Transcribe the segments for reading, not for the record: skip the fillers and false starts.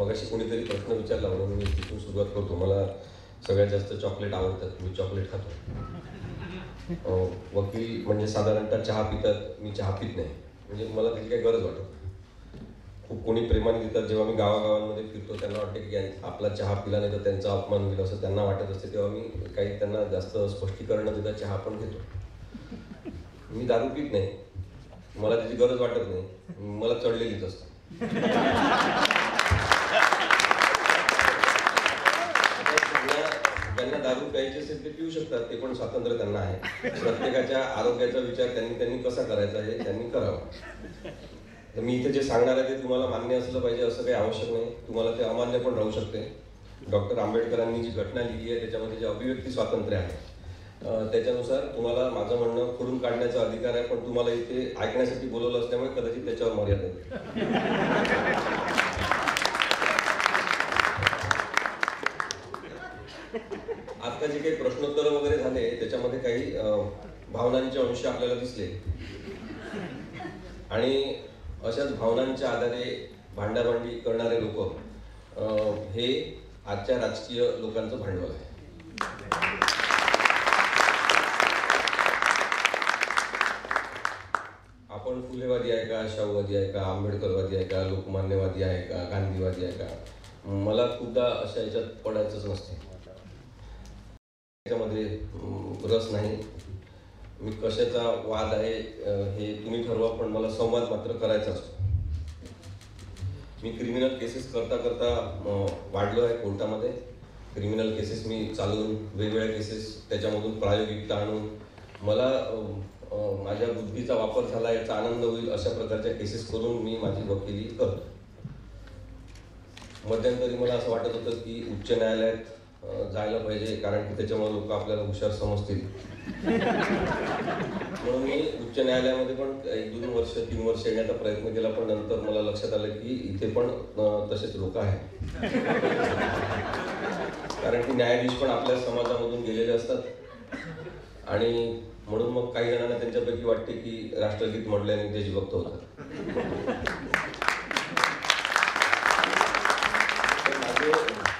मगाशी कोणीतरी प्रश्न विचारला म्हणून मी तिथून सुरुवात करतो. मला सगळ्यात जास्त चॉकलेट आवडतात, मी चॉकलेट खातो. वकील म्हणजे साधारणतः चहा पितात, मी चहा पित नाही, म्हणजे मला त्याची काही गरज वाटत नाही. खूप कोणी प्रेमाने देतात, जेव्हा मी गावागावांमध्ये फिरतो त्यांना वाटते की आपला चहा पिला नाही तर त्यांचा अपमान होईल असं त्यांना वाटत असते, तेव्हा मी काही त्यांना जास्त स्पष्टीकरण देता चहा पण घेतो. मी दारू पित नाही, मला त्याची गरज वाटत नाही, मला चढलेलीच असते. त्यांना दारू प्यायची असेल ते पिऊ शकतात, ते पण स्वातंत्र्य त्यांना आहे. प्रत्येकाच्या आरोग्याचा विचार त्यांनी कसा करायचा हे त्यांनी करावा. तर मी इथे जे सांगणार आहे ते तुम्हाला मान्य असलं पाहिजे असं काही आवश्यक नाही, तुम्हाला ते अमान्य पण राहू शकते. डॉक्टर आंबेडकरांनी जी घटना लिहिली आहे त्याच्यामध्ये जे अभिव्यक्ती स्वातंत्र्य आहे त्याच्यानुसार तुम्हाला माझं म्हणणं खोडून काढण्याचा अधिकार आहे, पण तुम्हाला इथे ऐकण्यासाठी बोलवलं असल्यामुळे कदाचित त्याच्यावर मर्यादा आहे. आता जे काही प्रश्नोत्तर वगैरे झाले त्याच्यामध्ये काही भावनांचे अंश आपल्याला दिसले आणि अशाच भावनांच्या आधारे भांडाभांडी करणारे लोक हे आजच्या राजकीय लोकांचं भांडवल आहे. आपण फुलेवादी आहे का, शाहूवादी आहे का, आंबेडकरवादी आहे का, लोकमान्यवादी आहे का, गांधीवादी आहे का, मला खूपदा अशा याच्यात पडायचंच नसते. त्याच्यामध्ये रस नाही. मी कशाचा वाद आहे हे तुम्ही ठरवा, पण मला संवाद मात्र करायचा असतो. मी क्रिमिनल केसेस करता करता वाढलो आहे कोर्टामध्ये. क्रिमिनल केसेस मी चालवून वेगवेगळ्या केसेस त्याच्यामधून प्रायोगिकता आणून मला माझ्या बुद्धीचा वापर झाला याचा आनंद होईल अशा प्रकारच्या केसेस करून मी माझी वकिली करतो. मध्यंतरी मला असं वाटत होतं की उच्च न्यायालयात जायला पाहिजे, कारण की त्याच्यामुळे लोक आपल्याला हुशार समजतील. म्हणून मी उच्च न्यायालयामध्ये पण 1-2 वर्ष 3 वर्ष येण्याचा प्रयत्न केला, पण नंतर मला लक्षात आलं की इथे पण तसेच लोक आहेत. कारण की न्यायाधीश पण आपल्या समाजामधून गेलेले असतात आणि म्हणून मग काही जणांना त्यांच्यापैकी वाटते की राष्ट्रगीत म्हटल्याने देशभक्त होतात.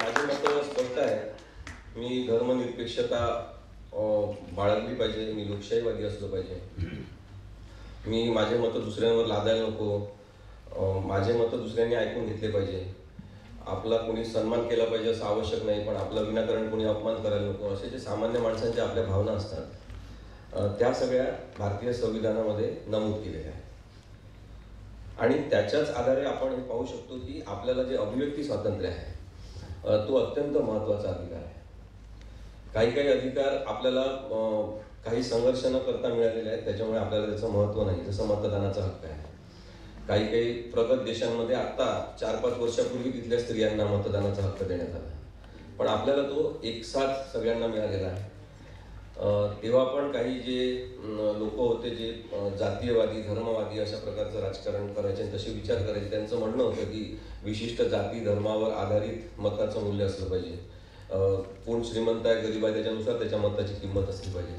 माझे मत स्पष्ट आहे. मी धर्मनिरपेक्षता बाळगली पाहिजे, मी लोकशाहीवादी असलो पाहिजे, मी माझे मत दुसऱ्यांवर लादायला नको, माझे मत दुसऱ्यांनी ऐकून घेतले पाहिजे, आपला कोणी सन्मान केला पाहिजे असं आवश्यक नाही, पण आपला विनाकारण कोणी अपमान करायला नको, असे जे सामान्य माणसांच्या आपल्या भावना असतात त्या सगळ्या भारतीय संविधानामध्ये नमूद केलेल्या आहेत. आणि त्याच्याच आधारे आपण हे पाहू शकतो की आपल्याला जे अभिव्यक्ती स्वातंत्र्य आहे तो अत्यंत महत्त्वाचा अधिकार आहे. काही अधिकार आपल्याला काही संघर्ष न करता मिळालेले आहेत, त्याच्यामुळे आपल्याला त्याचं महत्त्व नाही. जसं मतदानाचा हक्क आहे. काही प्रगत देशांमध्ये आत्ता 4-5 वर्षापूर्वी तिथल्या स्त्रियांना मतदानाचा हक्क देण्यात आला, पण आपल्याला तो एकसाथ सगळ्यांना मिळालेला आहे. तेव्हा पण काही जे लोक होते जे जातीयवादी धर्मवादी अशा प्रकारचं राजकारण करायचे आणि तसे विचार करायचे, त्यांचं म्हणणं होतं की विशिष्ट जाती धर्मावर आधारित मताचं मूल्य असलं पाहिजे. कोण श्रीमंत आहे गरीब आहे त्याच्यानुसार त्याच्या मताची किंमत असली पाहिजे.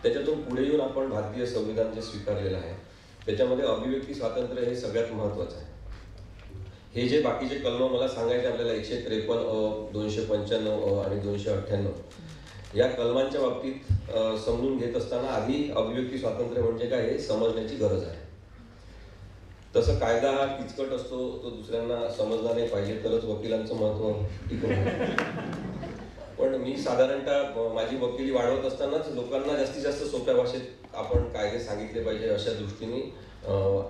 त्याच्यातून पुढे येऊन आपण भारतीय संविधान जे स्वीकारलेलं आहे त्याच्यामध्ये अभिव्यक्ती स्वातंत्र्य हे सगळ्यात महत्त्वाचं आहे. हे जे बाकीचे कलम मला सांगायचे आपल्याला 153 295 आणि 298 या कलमांच्या बाबतीत समजून घेत असताना आधी अभिव्यक्ती स्वातंत्र्य म्हणजे काय हे समजण्याची गरज आहे. तसं कायदा हा किचकट असतो, तो दुसऱ्यांना समजला नाही पाहिजे तरच वकिलांचं महत्त्व टिकून राहतं. पण मी साधारणतः माझी वकिली वाढवत असतानाच लोकांना जास्तीत जास्त सोप्या भाषेत आपण कायदे सांगितले पाहिजे अशा दृष्टीने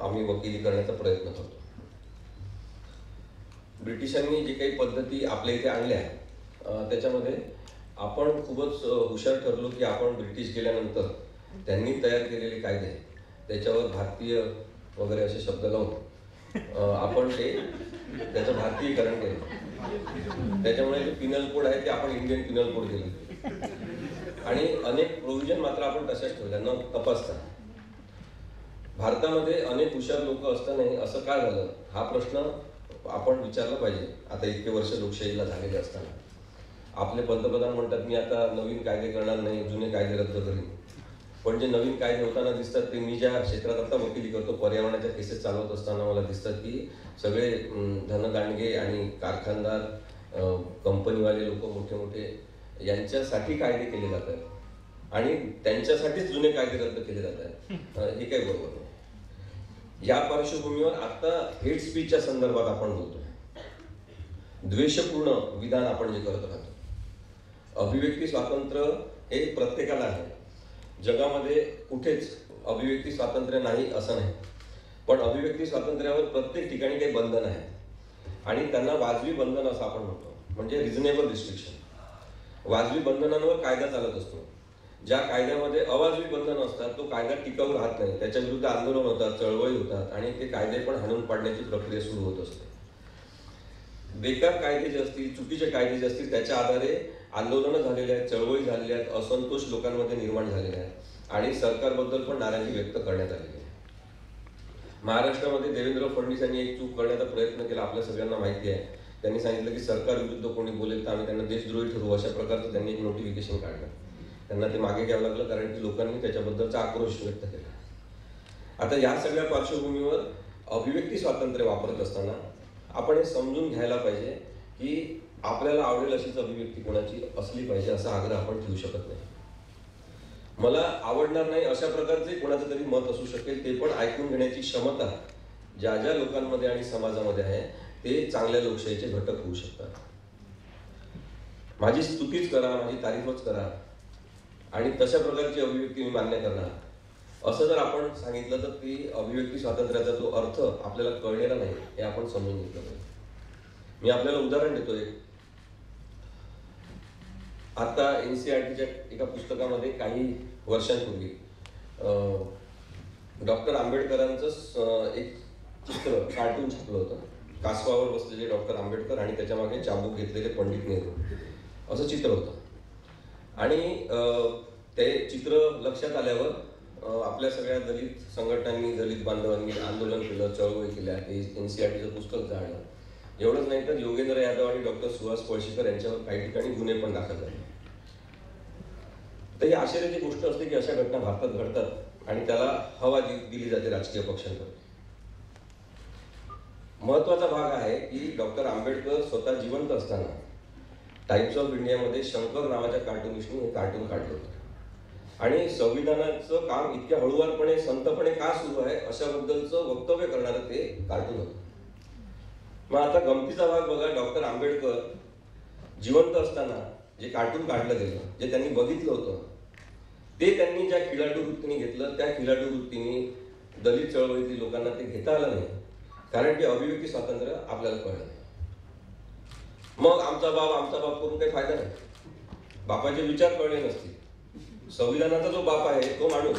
आम्ही वकिली करण्याचा प्रयत्न करतो. ब्रिटिशांनी जे काही पद्धती आपल्या इथे आणल्या त्याच्यामध्ये आपण खूपच हुशार ठरलो की आपण ब्रिटिश गेल्यानंतर त्यांनी तयार केलेले कायदे त्याच्यावर भारतीय वगैरे असे शब्द लावून आपण त्याचं भारतीयीकरण केलं. त्याच्यामुळे जे पिनल कोड आहे ते आपण इंडियन पिनल कोड केलं आणि अनेक प्रोव्हिजन मात्र आपण तशाच ठेवल्या न तपासता. भारतामध्ये अनेक हुशार लोक असतानाही असं काय झालं हा प्रश्न आपण विचारला पाहिजे. आता इतके वर्ष लोकशाहीला झालेले असताना आपले पंतप्रधान म्हणतात मी आता नवीन कायदे करणार नाही, जुने कायदे रद्द करीन. पण जे नवीन कायदे होताना दिसतात ते मी ज्या क्षेत्रात आता वकिली करतो, पर्यावरणाच्या केसेस चालवत असताना मला दिसतात की सगळे धनदांडगे आणि कारखानदार, कंपनीवाले लोक मोठे मोठे यांच्यासाठी कायदे केले जातात आणि त्यांच्यासाठीच जुने कायदे रद्द केले जात आहेत. हे काही बरोबर नाही. या पार्श्वभूमीवर आता हेट स्पीचच्या संदर्भात आपण बोलतोय, द्वेषपूर्ण विधान आपण जे करत राहतो. अभिव्यक्ती स्वातंत्र्य हे प्रत्येकाला आहे. जगामध्ये कुठेच अभिव्यक्ती स्वातंत्र्य नाही असं नाही, पण अभिव्यक्ती स्वातंत्र्यावर प्रत्येक ठिकाणी काही बंधन आहे आणि त्यांना वाजवी बंधन असं आपण म्हणतो, म्हणजे रिझनेबल रिस्ट्रिक्शन. वाजवी बंधनांवर कायदा चालत असतो. ज्या कायद्यामध्ये अवाजवी बंधन असतात तो कायदा टिकाऊ राहत नाही, त्याच्या विरुद्ध आंदोलन होतात, चळवळी होतात आणि ते कायदे पण हाणून पाडण्याची प्रक्रिया सुरू होत असते. बेकार कायदे जे असतील, चुकीचे कायदे जे असतील, त्याच्या आधारे आंदोलनं झालेले आहेत, चळवळी झालेल्या आहेत, असंतोष लोकांमध्ये निर्माण झालेला आहे आणि सरकारबद्दल पण नाराजी व्यक्त करण्यात आलेली आहे. महाराष्ट्रामध्ये देवेंद्र फडणवीस यांनी एक चूक करण्याचा प्रयत्न केला, आपल्या सगळ्यांना माहिती आहे. त्यांनी सांगितलं की सरकार विरुद्ध कोणी बोलेल तर आम्ही त्यांना देशद्रोही ठरवू, अशा प्रकारचं त्यांनी एक नोटिफिकेशन काढलं. त्यांना ते मागे घ्यावं लागलं कारण की लोकांनी त्याच्याबद्दलचा आक्रोश व्यक्त केला. आता या सगळ्या पार्श्वभूमीवर अभिव्यक्ती स्वातंत्र्य वापरत असताना आपण हे समजून घ्यायला पाहिजे की आपल्याला आवडेल अशीच अभिव्यक्ती कोणाची असली पाहिजे असा आग्रह आपण ठेवू शकत नाही. मला आवडणार नाही अशा प्रकारचे कोणाचं तरी मत असू शकेल, ते पण ऐकून घेण्याची क्षमता ज्या ज्या लोकांमध्ये आणि समाजामध्ये आहे ते चांगल्या लोकशाहीचे घटक होऊ शकतात. माझी स्तुतीच करा, माझी तारीफच करा आणि तशा प्रकारची अभिव्यक्ती मी मान्य करणार असं जर आपण सांगितलं तर ती अभिव्यक्ती स्वातंत्र्याचा जो अर्थ आपल्याला कळलेला नाही हे आपण समजून घेतलं पाहिजे. मी आपल्याला उदाहरण देतोय. आता NCERTच्या एका पुस्तकामध्ये काही वर्षांपूर्वी डॉक्टर आंबेडकरांचं एक चित्र, कार्टून छापलं होतं. कासवावर बसलेले डॉक्टर आंबेडकर आणि त्याच्या मागे चाबूक घेतलेले पंडित नेहरू असं चित्र होतं. आणि ते चित्र लक्षात आल्यावर आपल्या सगळ्या दलित संघटनांनी, दलित बांधवांनी आंदोलन केलं, चळवळी केल्या, NCERTचं पुस्तक जाळलं. एवढंच नाही तर योगेंद्र यादव आणि डॉक्टर सुहास पळशीकर यांच्यावर काही ठिकाणी गुन्हे पण दाखल झाले. तर ही आश्चर्याची गोष्ट असते की अशा घटना भारतात घडतात आणि त्याला हवा दिली जाते राजकीय पक्षांकडे. महत्वाचा भाग आहे की डॉक्टर आंबेडकर स्वतः जिवंत असताना टाइम्स ऑफ इंडियामध्ये शंकर नावाच्या कार्टुनिस्टने हे कार्टून काढलं होतं आणि संविधानाचं काम इतक्या हळूवारपणे, संतपणे का सुरू आहे अशाबद्दलचं वक्तव्य करणारं ते कार्टून होतं. मग आता गमतीचा भाग बघा, डॉक्टर आंबेडकर जिवंत असताना जे कार्टून काढलं गेलं, जे त्यांनी बघितलं होतं, ते त्यांनी ज्या खिलाडू वृत्तीने घेतलं, त्या खिलाडू वृत्तीने दलित चळवळीतील लोकांना ते घेता आलं नाही कारण की अभिव्यक्ती स्वातंत्र्य आपल्याला कळलं नाही. मग आमचा बाप करून काही फायदा नाही. बापाचे विचार कळले नसतील. संविधानाचा जो बाप आहे तो माणूस,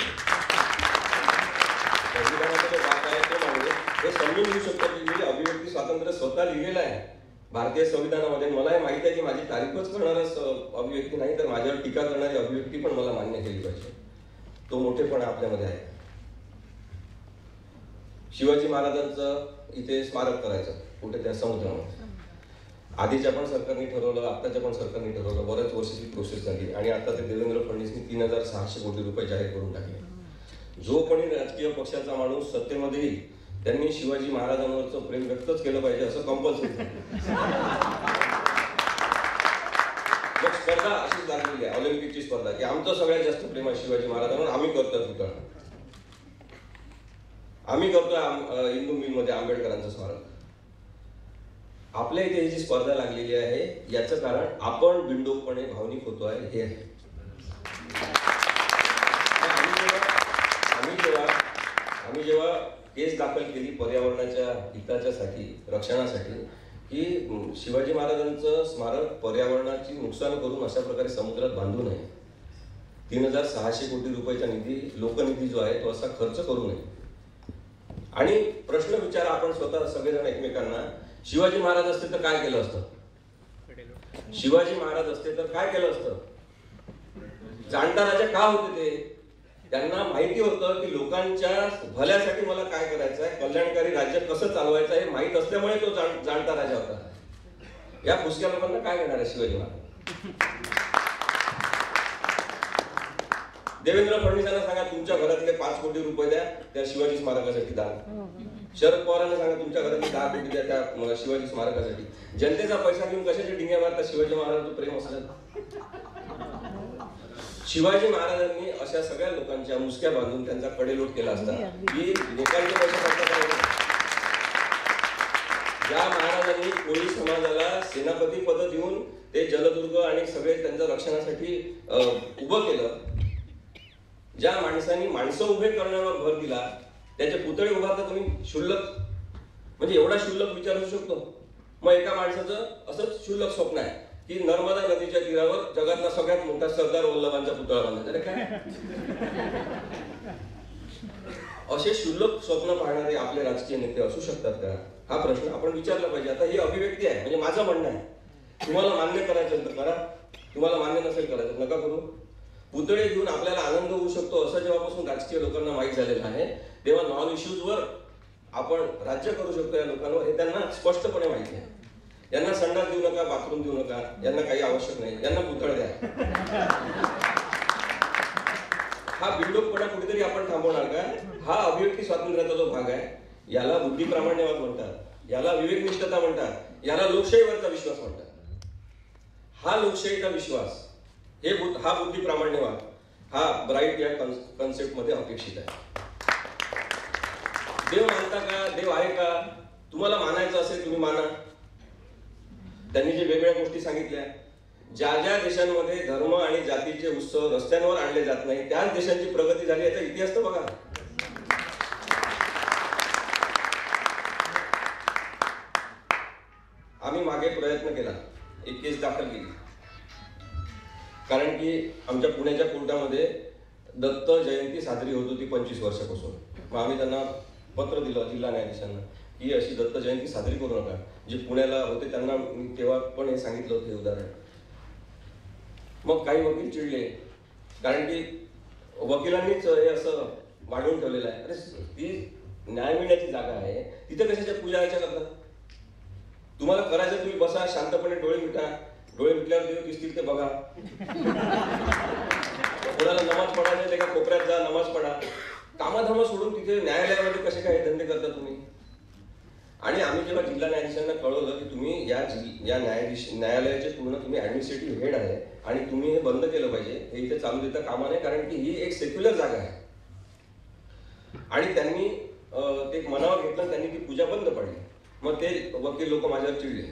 संविधानाचा जो बाप आहे तो माणूस हे समजून घेऊ शकतो की मी अभिव्यक्ती स्वातंत्र्य स्वतः लिहिलेलं आहे भारतीय संविधानामध्ये. मला हे माहिती आहे की माझी तारीफच करणारच अभिव्यक्ती नाही तर माझ्यावर टीका करणारी अभिव्यक्ती पण मला मान्य केली पाहिजे. तो मोठेपणा आपल्यामध्ये आहे. शिवाजी महाराजांचं इथे स्मारक करायचं कुठे त्या समुद्रामध्ये. आधीच्या पण सरकारने ठरवलं, आत्ताच्या पण सरकारने ठरवलं, बऱ्याच वर्षाची प्रोसेस झाली आणि आता ते देवेंद्र फडणवीसनी 3,600 कोटी रुपये जाहीर करून टाकले. जो कोणी राजकीय पक्षाचा माणूस सत्तेमध्ये येईल त्यांनी शिवाजी महाराजांवरचं प्रेम व्यक्तच केलं पाहिजे असं कंपल्सरी. मग स्पर्धा अशीच लागलेली आहे, ऑलिम्पिकची स्पर्धा, की आमचं सगळ्यात जास्त प्रेम आहे शिवाजी महाराजांवर, आम्ही करतोय पुतळा, आम्ही करतोय इंदू मिलमध्ये आंबेडकरांचं स्मारक. आपल्या इथे ही जी स्पर्धा लागलेली आहे याचं कारण आपण बिनडोकपणे भावनिक होतो आहे हे आहे. आम्ही जेव्हा केस दाखल केली पर्यावरणाच्या हिताच्यासाठी, रक्षणासाठी, की शिवाजी महाराजांचं स्मारक पर्यावरणाची नुकसान करून अशा प्रकारे समुद्रात बांधू नये, 3,600 कोटी रुपयाचा निधी, लोकनिधी जो आहे तो असा खर्च करू नये. आणि प्रश्न विचारा आपण स्वतः सगळेजण एकमेकांना, शिवाजी महाराज असते तर काय केलं असतं? शिवाजी महाराज असते तर काय केलं असतं? जाणता राजा का होते ते? त्यांना माहिती होतं की लोकांच्या भल्यासाठी मला काय करायचं आहे, कल्याणकारी राज्य कसं चालवायचं हे माहित असल्यामुळे तो जाणता राजा होता. या फुसक्या लोकांना काय घेणार आहे शिवाजी महाराज? देवेंद्र फडणवीसांना सांगा तुमच्या घरातले 5 कोटी रुपये द्या त्या शिवाजी स्मारकासाठी दान. शरद पवारांना सांगा तुमच्या घरातले 10 कोटी द्या त्या शिवाजी स्मारकासाठी. जनतेचा पैसा घेऊन कशाचे डिंग्या मारतात? शिवाजी महाराजांचं प्रेम असलं. शिवाजी महाराजांनी अशा सगळ्या लोकांच्या मुसक्या बांधून त्यांचा कडेलोट केला असता की लोकांचे पैसे या महाराजांनी कोळी समाजाला सेनापती पद देऊन ते जलदुर्ग आणि सगळे त्यांच्या रक्षणासाठी उभं केलं. ज्या माणसांनी माणसं उभे करण्यावर भर दिला त्याचे पुतळे उभारता तुम्ही क्षुल्लक, म्हणजे एवढा क्षुल्लक विचारू शकतो? मग एका माणसाचं असंच क्षुल्लक स्वप्न आहे की नर्मदा नदीच्या तीरावर जगातला सगळ्यात मोठा सरदार वल्लभांचा पुतळा बांधायचा. काय असे क्षुल्लक स्वप्न पाहणारे आपले राजकीय नेते असू शकतात का? हा प्रश्न आपण विचारला पाहिजे. आता ही अभिव्यक्ती आहे, म्हणजे माझं म्हणणं आहे. तुम्हाला मान्य करायचं तर करा, तुम्हाला मान्य नसेल करायचं नका करू. पुतळे घेऊन आपल्याला आनंद होऊ शकतो असं जेव्हापासून राजकीय लोकांना माहीत झालेलं आहे तेव्हा नॉन इश्यूजवर आपण राज्य करू शकतो या लोकांवर हे त्यांना स्पष्टपणे माहिती आहे. यांना संडास देऊ नका, बाथरूम देऊ नका, यांना काही आवश्यक नाही, यांना पुतळ द्या. हा बिल्डोकपणा कुठेतरी आपण थांबवणार का? हा अभिव्यक्ती स्वातंत्र्याचा जो भाग आहे याला बुद्धी प्रामाण्यवाद म्हणतात, याला विवेकनिष्ठता म्हणतात, याला लोकशाहीवरचा विश्वास म्हणतात. हा लोकशाहीचा विश्वास हा बुद्धी प्रामाण्यवाद हा ब्राईट या कन्सेप्ट मध्ये अपेक्षित आहे. देव मानता का? देव आहे का? तुम्हाला मानायचं असेल तुम्ही माना. त्यांनी जे वेगवेगळ्या गोष्टी सांगितल्या, ज्या ज्या देशांमध्ये धर्म आणि जातीचे उत्सव रस्त्यांवर आणले जात नाही त्याच देशांची प्रगती झाली याचा इतिहास तर बघा. आम्ही मागे प्रयत्न केला, एक केस दाखल केली, कारण की आमच्या पुण्याच्या कोर्टामध्ये दत्त जयंती साजरी होत होती 25 वर्षापासून. मग आम्ही त्यांना पत्र दिलं जिल्हा न्यायाधीशांना की अशी दत्त जयंती साजरी करू नका. जे पुण्याला होते त्यांना मी तेव्हा पण हे सांगितलं होतं हे उदाहरण. मग काही वकील चिडले, कारण की वकिलांनीच हे असं वाढवून ठेवलेलं आहे. अरे ती न्याय मिळण्याची जागा आहे, तिथे कशाच्या पूजा अर्चा करतात? तुम्हाला करायचं तुम्ही बसा शांतपणे, डोळे मिटा, डोळे मिटल्यावर देव दिसतील ते बघा. कोणाला नमाज पडायचं ते का कोपऱ्यात जा नमाज पडा. कामाधामा सोडून तिथे न्यायालयामध्ये कसे काय धंदे करता तुम्ही? आणि आम्ही जेव्हा जिल्हा न्यायाधीशांना कळवलं की तुम्ही या न्यायालयाचे पूर्ण तुम्ही ऍडमिनिस्ट्रेटिव्ह हेड आहे आणि तुम्ही हे बंद केलं पाहिजे, हे इथे चालू देता कामा नये, कारण की ही एक सेक्युलर जागा आहे. आणि त्यांनी ते मनावर घेतलं, त्यांनी ती पूजा बंद पडली. मग ते वकील लोक माझ्यावर चिडले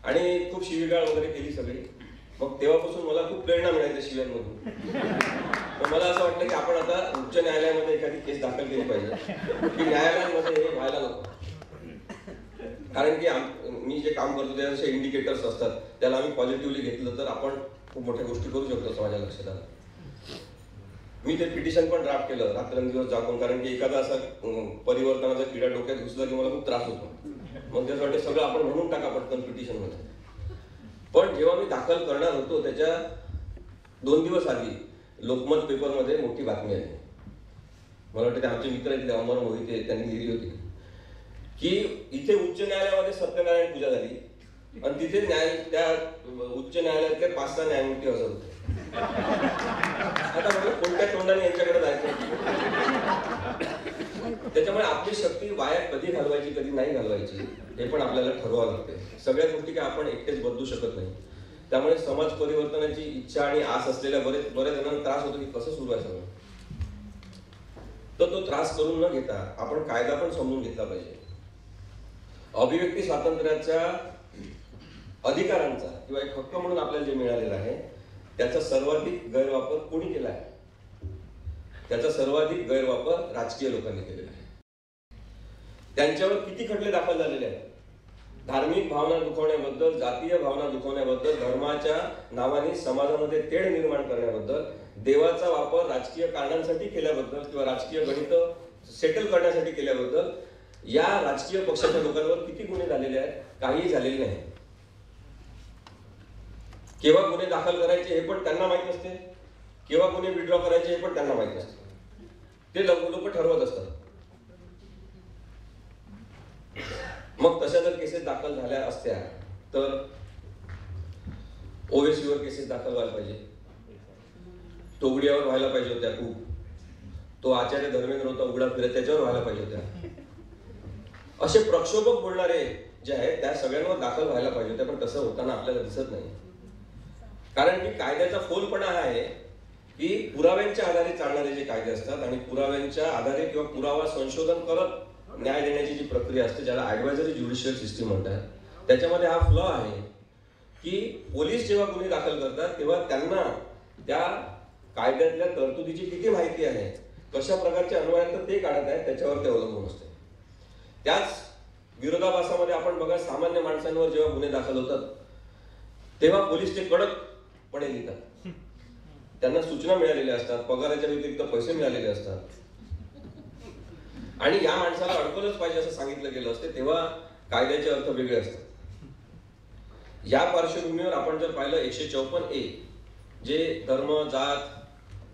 आणि खूप शिवीगाळ वगैरे केली सगळी. मग तेव्हापासून मला खूप प्रेरणा मिळाली शिव्यांमधून. मला असं वाटलं की आपण आता उच्च न्यायालयामध्ये एखादी केस दाखल केली पाहिजे की न्यायालयांमध्ये हे व्हायला नको. कारण की मी जे काम करतो त्या असे इंडिकेटर्स असतात, त्याला आम्ही पॉझिटिव्हली घेतलं तर आपण खूप मोठ्या गोष्टी करू शकतो असं माझ्या लक्षात आलं. मी ते पिटिशन पण ड्राफ्ट केलं रात्रंदिवस जागून, कारण की एखादा असा परिवर्तनाचा किडा डोक्यात घुसला की मला खूप त्रास होतो. मग त्यासाठी सगळं आपण म्हणून टाका पटकन पिटिशन मध्ये. पण जेव्हा मी दाखल करणार होतो त्याच्या 2 दिवस आधी लोकमत पेपरमध्ये मोठी बातमी आली. मला वाटतं ते आमचे मित्र आहेत अमर मोहिते, त्यांनी लिहिली होती की इथे उच्च न्यायालयामध्ये सत्यनारायण पूजा झाली आणि तिथे त्या उच्च न्यायालयातले 5-6 न्यायमूर्ती हजर होते. आता मला कोणत्या तोंडाने यांच्याकडे जायचं? त्याच्यामुळे आपली शक्ती वाया कधी घालवायची कधी नाही घालवायची हे पण आपल्याला ठरवावं लागते. सगळ्या गोष्टी काय आपण एकटेच बदलू शकत नाही. त्यामुळे समाज परिवर्तनाची इच्छा आणि आस असलेल्या बऱ्याच जणांना त्रास होतो की कसं सुरू आहे सगळं. तर तो त्रास करून न घेता आपण कायदा पण समजून घेतला पाहिजे. अभिव्यक्ती स्वातंत्र्याच्या अधिकारांचा किंवा एक हक्क म्हणून आपल्याला जे मिळालेलं आहे त्याचा सर्वाधिक गैरवापर कोणी केला आहे? त्याचा सर्वाधिक गैरवापर राजकीय लोकांनी केलेला आहे. त्यांच्यावर किती खटले दाखल झालेले आहेत? धार्मिक भावना दुखवण्याबद्दल, जातीय भावना दुखवण्याबद्दल, धर्माच्या नावाने समाजामध्ये तेढ निर्माण करण्याबद्दल, देवाचा वापर राजकीय कारणांसाठी केल्याबद्दल किंवा राजकीय गणित सेटल करण्यासाठी केल्याबद्दल या राजकीय पक्षाच्या लोकांवर किती गुन्हे झालेले आहेत? काहीही झालेले नाही. केव्हा गुन्हे दाखल करायचे हे पण त्यांना माहित असते, केव्हा गुन्हे विड्रॉ करायचे हे पण त्यांना माहित असते. ते लोक ठरवत असतात. मग तशा जर केसेस दाखल झाल्या असत्या तर ओवेसीवर केसेस दाखल व्हायला पाहिजे, तोगड्यावर व्हायला पाहिजे होत्या खूप. तो आचार्य धर्मेंद्र होता उघडा फिरत, त्याच्यावर व्हायला पाहिजे होत्या. असे प्रक्षोभक बोलणारे जे आहेत त्या सगळ्यांवर दाखल व्हायला पाहिजे होत्या, पण तसं होताना आपल्याला दिसत नाही. कारण की कायद्याचा फोलपणा हा आहे की पुराव्यांच्या आधारे चालणारे जे कायदे असतात आणि पुराव्यांच्या आधारे किंवा पुरावा संशोधन करत न्याय देण्याची जी प्रक्रिया असते, ज्याला ऍडवायझरी ज्युडिशियल सिस्टीम म्हणतात, त्याच्यामध्ये हा फ्लॉ आहे की पोलीस जेव्हा गुन्हे दाखल करतात तेव्हा त्यांना त्या कायद्यातल्या तरतुदीची किती माहिती आहे, कशा प्रकारचे अन्वयार्थ ते काढत आहेत त्याच्यावर ते अवलंबून असते. त्याच विरोधाभासामध्ये आपण बघा, सामान्य माणसांवर जेव्हा गुन्हे दाखल होतात तेव्हा पोलीस ते कडकपणे लिहितात. त्यांना सूचना मिळालेल्या असतात, पगाराच्या व्यतिरिक्त पैसे मिळालेले असतात आणि या माणसाला अडकलच पाहिजे असं सांगितलं गेलं असते, तेव्हा कायद्याचे अर्थ वेगळे असतात. या पार्श्वभूमीवर आपण जर पाहिलं 154A जे धर्म, जात,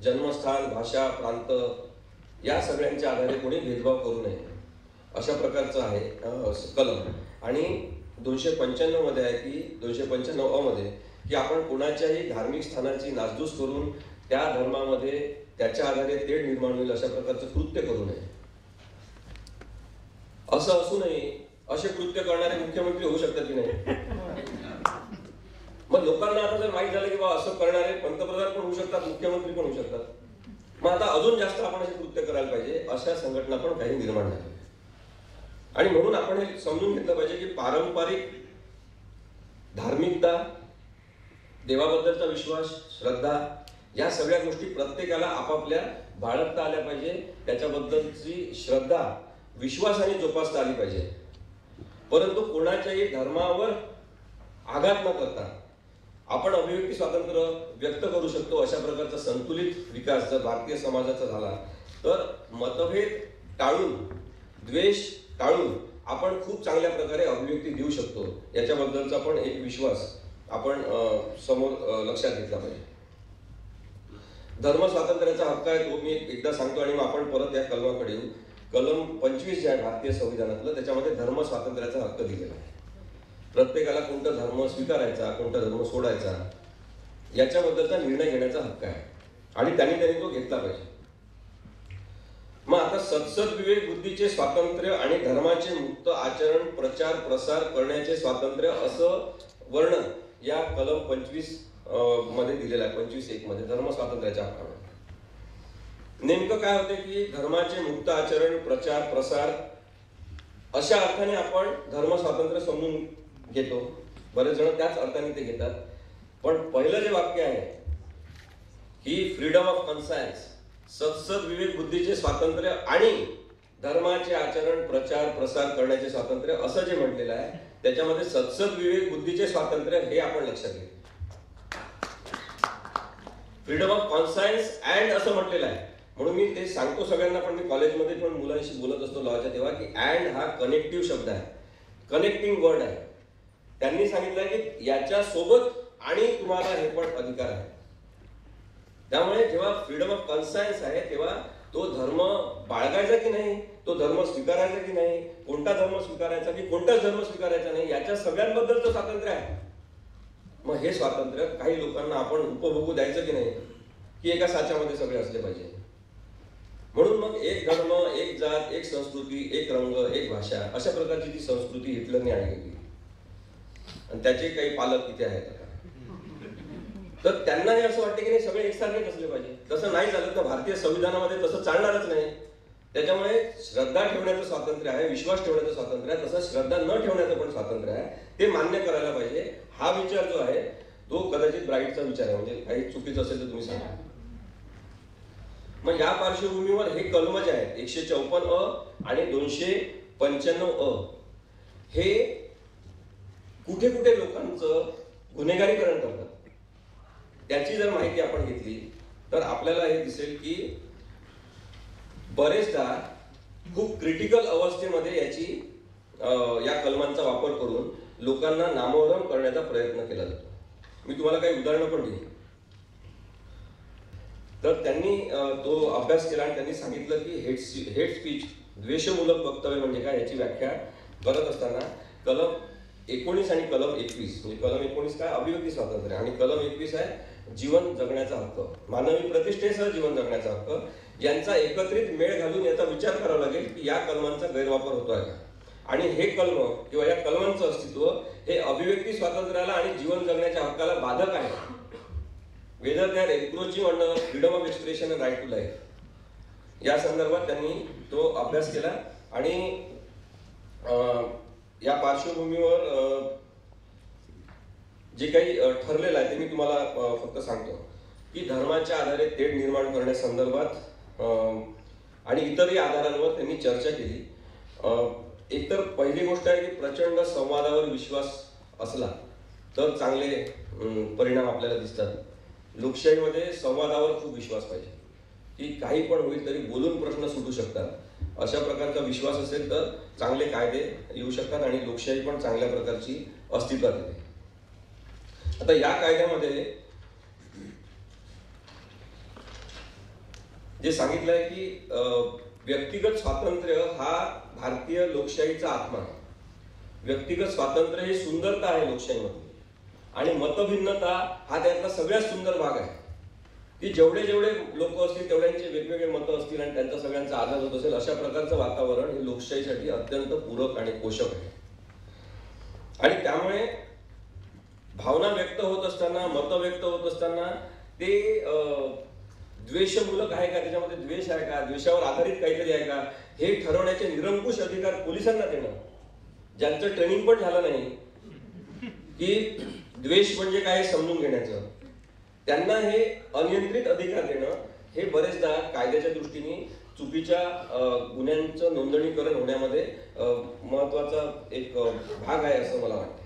जन्मस्थान, भाषा, प्रांत या सगळ्यांच्या आधारे कोणी भेदभाव करू नये अशा प्रकारचं आहे कलम. आणि 295 मध्ये आहे की 295 मध्ये की आपण कोणाच्याही धार्मिक स्थानाची नासधूस करून त्या धर्मामध्ये त्याच्या आधारे तेढ निर्माण होईल अशा प्रकारचं कृत्य करू नये. असं असू नये असे कृत्य करणारे मुख्यमंत्री होऊ शकतात की नाही? मग लोकांना आता जर माहित झालं की बाबा असं करणारे पंतप्रधान पण होऊ शकतात, मुख्यमंत्री पण होऊ शकतात, मग आता अजून जास्त आपण असे कृत्य करायला पाहिजे. अशा संघटना पण काही निर्माण झाल्या आणि म्हणून आपण हे समजून घेतलं पाहिजे की पारंपरिक धार्मिकता, देवाबद्दलचा विश्वास, श्रद्धा या सगळ्या गोष्टी प्रत्येकाला आपापल्या बाळगता आल्या पाहिजे. त्याच्याबद्दलची श्रद्धा विश्वासाने जोपासता आली पाहिजे. परंतु कोणाच्याही धर्मावर आघात न करता आपण अभिव्यक्ती स्वातंत्र्य व्यक्त करू शकतो अशा प्रकारचा संतुलित विकास जर भारतीय समाजाचा झाला तर मतभेद टाळून, द्वेष टाळून आपण खूप चांगल्या प्रकारे अभिव्यक्ती देऊ शकतो. याच्याबद्दलचा पण एक विश्वास आपण समोर लक्षात घेतला पाहिजे. धर्म स्वातंत्र्याचा हक्क आहे तो मी एकदा सांगतो आणि मग आपण परत या कलमाकडे येऊ. कलम 25 जे आहे भारतीय संविधानातलं त्याच्यामध्ये धर्म स्वातंत्र्याचा हक्क दिलेला आहे. प्रत्येकाला कोणता धर्म स्वीकारायचा, कोणता धर्म सोडायचा याच्याबद्दलचा निर्णय घेण्याचा हक्क आहे आणि त्यांनी तो घेतला पाहिजे. मग आता सत्सद विवेक बुद्धीचे स्वातंत्र्य आणि धर्माचे मुक्त आचरण, प्रचार, प्रसार करण्याचे स्वातंत्र्य असं वर्णन या कलम 25 मध्ये दिलेलं आहे. 25(1) मध्ये धर्म स्वातंत्र्याच्या हक्कावर नेमकं काय होते की धर्माचे मुक्त आचरण, प्रचार, प्रसार अशा अर्थाने आपण धर्म स्वातंत्र्य समजून घेतो. बरेच जण त्याच अर्थाने ते घेतात. पण पहिलं जे वाक्य आहे की फ्रीडम ऑफ कॉन्सायन्स, सत्सद विवेक बुद्धीचे स्वातंत्र्य आणि धर्माचे आचरण, प्रचार, प्रसार करण्याचे स्वातंत्र्य असं जे म्हटलेलं आहे त्याच्यामध्ये सत्सद विवेक बुद्धीचे स्वातंत्र्य हे आपण लक्षात घेतो. फ्रीडम ऑफ कॉन्सायन्स अँड असं म्हटलेलं आहे. म्हणून मी ते सांगतो सगळ्यांना, पण मी कॉलेजमध्ये पण मुलांशी बोलत असतो लॉच्या तेव्हा की अँड हा कनेक्टिव्ह शब्द आहे, कनेक्टिंग वर्ड आहे. त्यांनी सांगितलं की याच्या सोबत आणि तुम्हाला हे पण अधिकार आहे. त्यामुळे जेव्हा फ्रीडम ऑफ कॉन्सायन्स आहे तेव्हा तो धर्म बाळगायचा की नाही, तो धर्म स्वीकारायचा की नाही, कोणता धर्म स्वीकारायचा की कोणताच धर्म स्वीकारायचा नाही याच्या सगळ्यांबद्दलचं स्वातंत्र्य आहे. मग हे स्वातंत्र्य काही लोकांना आपण उपभोगू द्यायचं की नाही, की एका साच्यामध्ये सगळे असले पाहिजे. म्हणून मग एक धर्म, एक जात, एक संस्कृती, एक रंग, एक भाषा अशा प्रकारची ती संस्कृती हिटलरने आणली होती आणि त्याचे काही पालक इथे आहेत. तर त्यांना हे असं वाटतं की नाही सगळे एकसारखेच असले पाहिजे. तसं नाही झालं तर भारतीय संविधानामध्ये तसं चालणारच नाही. त्याच्यामुळे श्रद्धा ठेवण्याचं स्वातंत्र्य आहे, विश्वास ठेवण्याचं स्वातंत्र्य आहे, तसं श्रद्धा न ठेवण्याचं पण स्वातंत्र्य आहे. ते मान्य करायला पाहिजे. हा विचार जो आहे तो कदाचित ब्राईटचा विचार आहे, म्हणजे काही चुकीचं असेल तर तुम्ही सांगा. मग या पार्श्वभूमीवर हे कलम जे आहेत 154A आणि 295A हे कुठे कुठे लोकांचं गुन्हेगारीकरण करतात त्याची जर माहिती आपण घेतली तर आपल्याला हे दिसेल की बरेचदा खूप क्रिटिकल अवस्थेमध्ये या कलमांचा वापर करून लोकांना नामोहरम करण्याचा प्रयत्न केला जातो. मी तुम्हाला काही उदाहरणं पण दिली. तर त्यांनी तो अभ्यास केला आणि त्यांनी सांगितलं की हेट स्पीच, द्वेषमूलक वक्तव्य म्हणजे काय याची व्याख्या करत असताना कलम 19 आणि कलम 21, म्हणजे कलम 19 काय अभिव्यक्ती स्वातंत्र्य आणि कलम 21 आहे जीवन जगण्याचा हक्क, मानवी प्रतिष्ठेसह जीवन जगण्याचा हक्क यांचा एकत्रित मेळ घालून याचा विचार करावा लागेल की या कलमांचा गैरवापर होतो आहे का, आणि हे कलम किंवा या कलमांचं अस्तित्व हे अभिव्यक्ती स्वातंत्र्याला आणि जीवन जगण्याच्या हक्काला बाधक आहे. Whether they are encroaching on the freedom of expression and right to life, या संदर्भात त्यांनी तो अभ्यास केला. आणि या पार्श्वभूमीवर जे काही ठरलेलं आहे ते मी तुम्हाला फक्त सांगतो की धर्माच्या आधारे तेढ निर्माण करण्यासंदर्भात आणि इतरही आधारांवर त्यांनी चर्चा केली. एकतर पहिली गोष्ट आहे की प्रचंड संवादावर विश्वास असला तर चांगले परिणाम आपल्याला दिसतात. लोकशाहीमध्ये संवादावर खूप विश्वास पाहिजे की काही पण होईल तरी बोलून प्रश्न सुटू शकतात. अशा प्रकारचा विश्वास असेल तर चांगले कायदे येऊ शकतात आणि लोकशाही पण चांगल्या प्रकारची अस्तित्वात येते. आता या कायद्यामध्ये जे सांगितलंय की व्यक्तिगत स्वातंत्र्य हा भारतीय लोकशाहीचा आत्मा आहे. व्यक्तिगत स्वातंत्र्य ही सुंदरता आहे लोकशाहीमध्ये आणि मतभिन्नता हा त्यातला सगळ्यात सुंदर भाग आहे की जेवढे जेवढे लोक असतील तेवढ्यांचे वेगवेगळे मतं असतील आणि त्यांचा सगळ्यांचा आदर होत असेल अशा प्रकारचं वातावरण हे लोकशाहीसाठी अत्यंत पूरक आणि पोषक आहे. आणि त्यामुळे भावना व्यक्त होत असताना, मतं व्यक्त होत असताना ते द्वेषमूलक आहे का, त्याच्यामध्ये द्वेष आहे का, द्वेषावर आधारित काहीतरी आहे का, हे ठरवण्याचे निरंकुश अधिकार पोलिसांना देणं, ज्यांचं ट्रेनिंग पण झालं नाही की द्वेष म्हणजे काय समजून घेण्याचं, त्यांना हे अनियंत्रित अधिकार देणं हे बरेचदा कायद्याच्या दृष्टीने चुकीच्या गुन्ह्यांचं नोंदणीकरण होण्यामध्ये महत्वाचा एक भाग आहे असं मला वाटतं.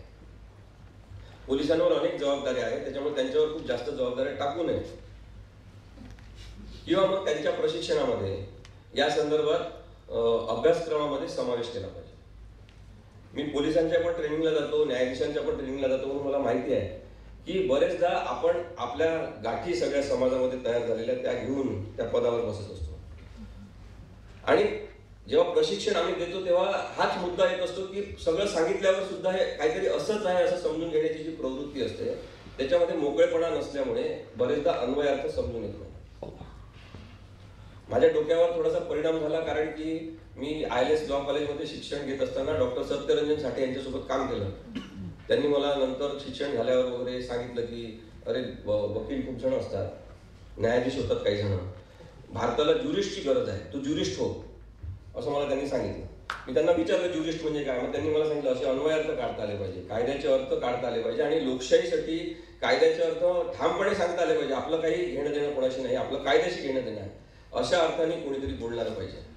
पोलिसांवर अनेक जबाबदाऱ्या आहेत, त्याच्यामुळे त्यांच्यावर खूप जास्त जबाबदाऱ्या टाकू नये किंवा मग त्यांच्या प्रशिक्षणामध्ये या संदर्भात अभ्यासक्रमामध्ये समावेश केला पाहिजे. मी पोलिसांच्या पण ट्रेनिंगला जातो, न्यायाधीशांच्या पण ट्रेनिंगला जातो, म्हणून मला माहिती आहे की बरेचदा आपण आपल्या गाठी सगळ्या समाजामध्ये तयार झालेल्या त्या घेऊन त्या पदावर बसत असतो. आणि जेव्हा प्रशिक्षण आम्ही देतो तेव्हा हाच मुद्दा येत असतो की सगळं सांगितल्यावर सुद्धा हे काहीतरी असंच आहे असं समजून घेण्याची जी प्रवृत्ती असते त्याच्यामध्ये मोकळेपणा नसल्यामुळे बरेचदा अन्वयार्थ समजून येत नाही. माझ्या डोक्यावर थोडासा परिणाम झाला कारण की मी ILS लॉ कॉलेजमध्ये शिक्षण घेत असताना डॉक्टर सत्यरंजन साठे यांच्यासोबत काम केलं. त्यांनी मला नंतर शिक्षण झाल्यावर वगैरे सांगितलं की अरे वकील खूप जण असतात, न्यायाधीश होतात काही जण, भारताला ज्युरिस्टची गरज आहे, तू ज्युरिस्ट हो असं मला त्यांनी सांगितलं. मी त्यांना विचारलं ज्युरिस्ट म्हणजे काय, मग त्यांनी मला सांगितलं असे अन्वयार्थ काढता आले पाहिजे, कायद्याचे अर्थ काढता आले पाहिजे आणि लोकशाहीसाठी कायद्याचे अर्थ ठामपणे सांगता आले पाहिजे. आपलं काही घेणं देणं कोणाशी नाही, आपलं कायद्याशी घेणं देणं आहे, अशा अर्थाने कोणीतरी बोलणारं पाहिजे.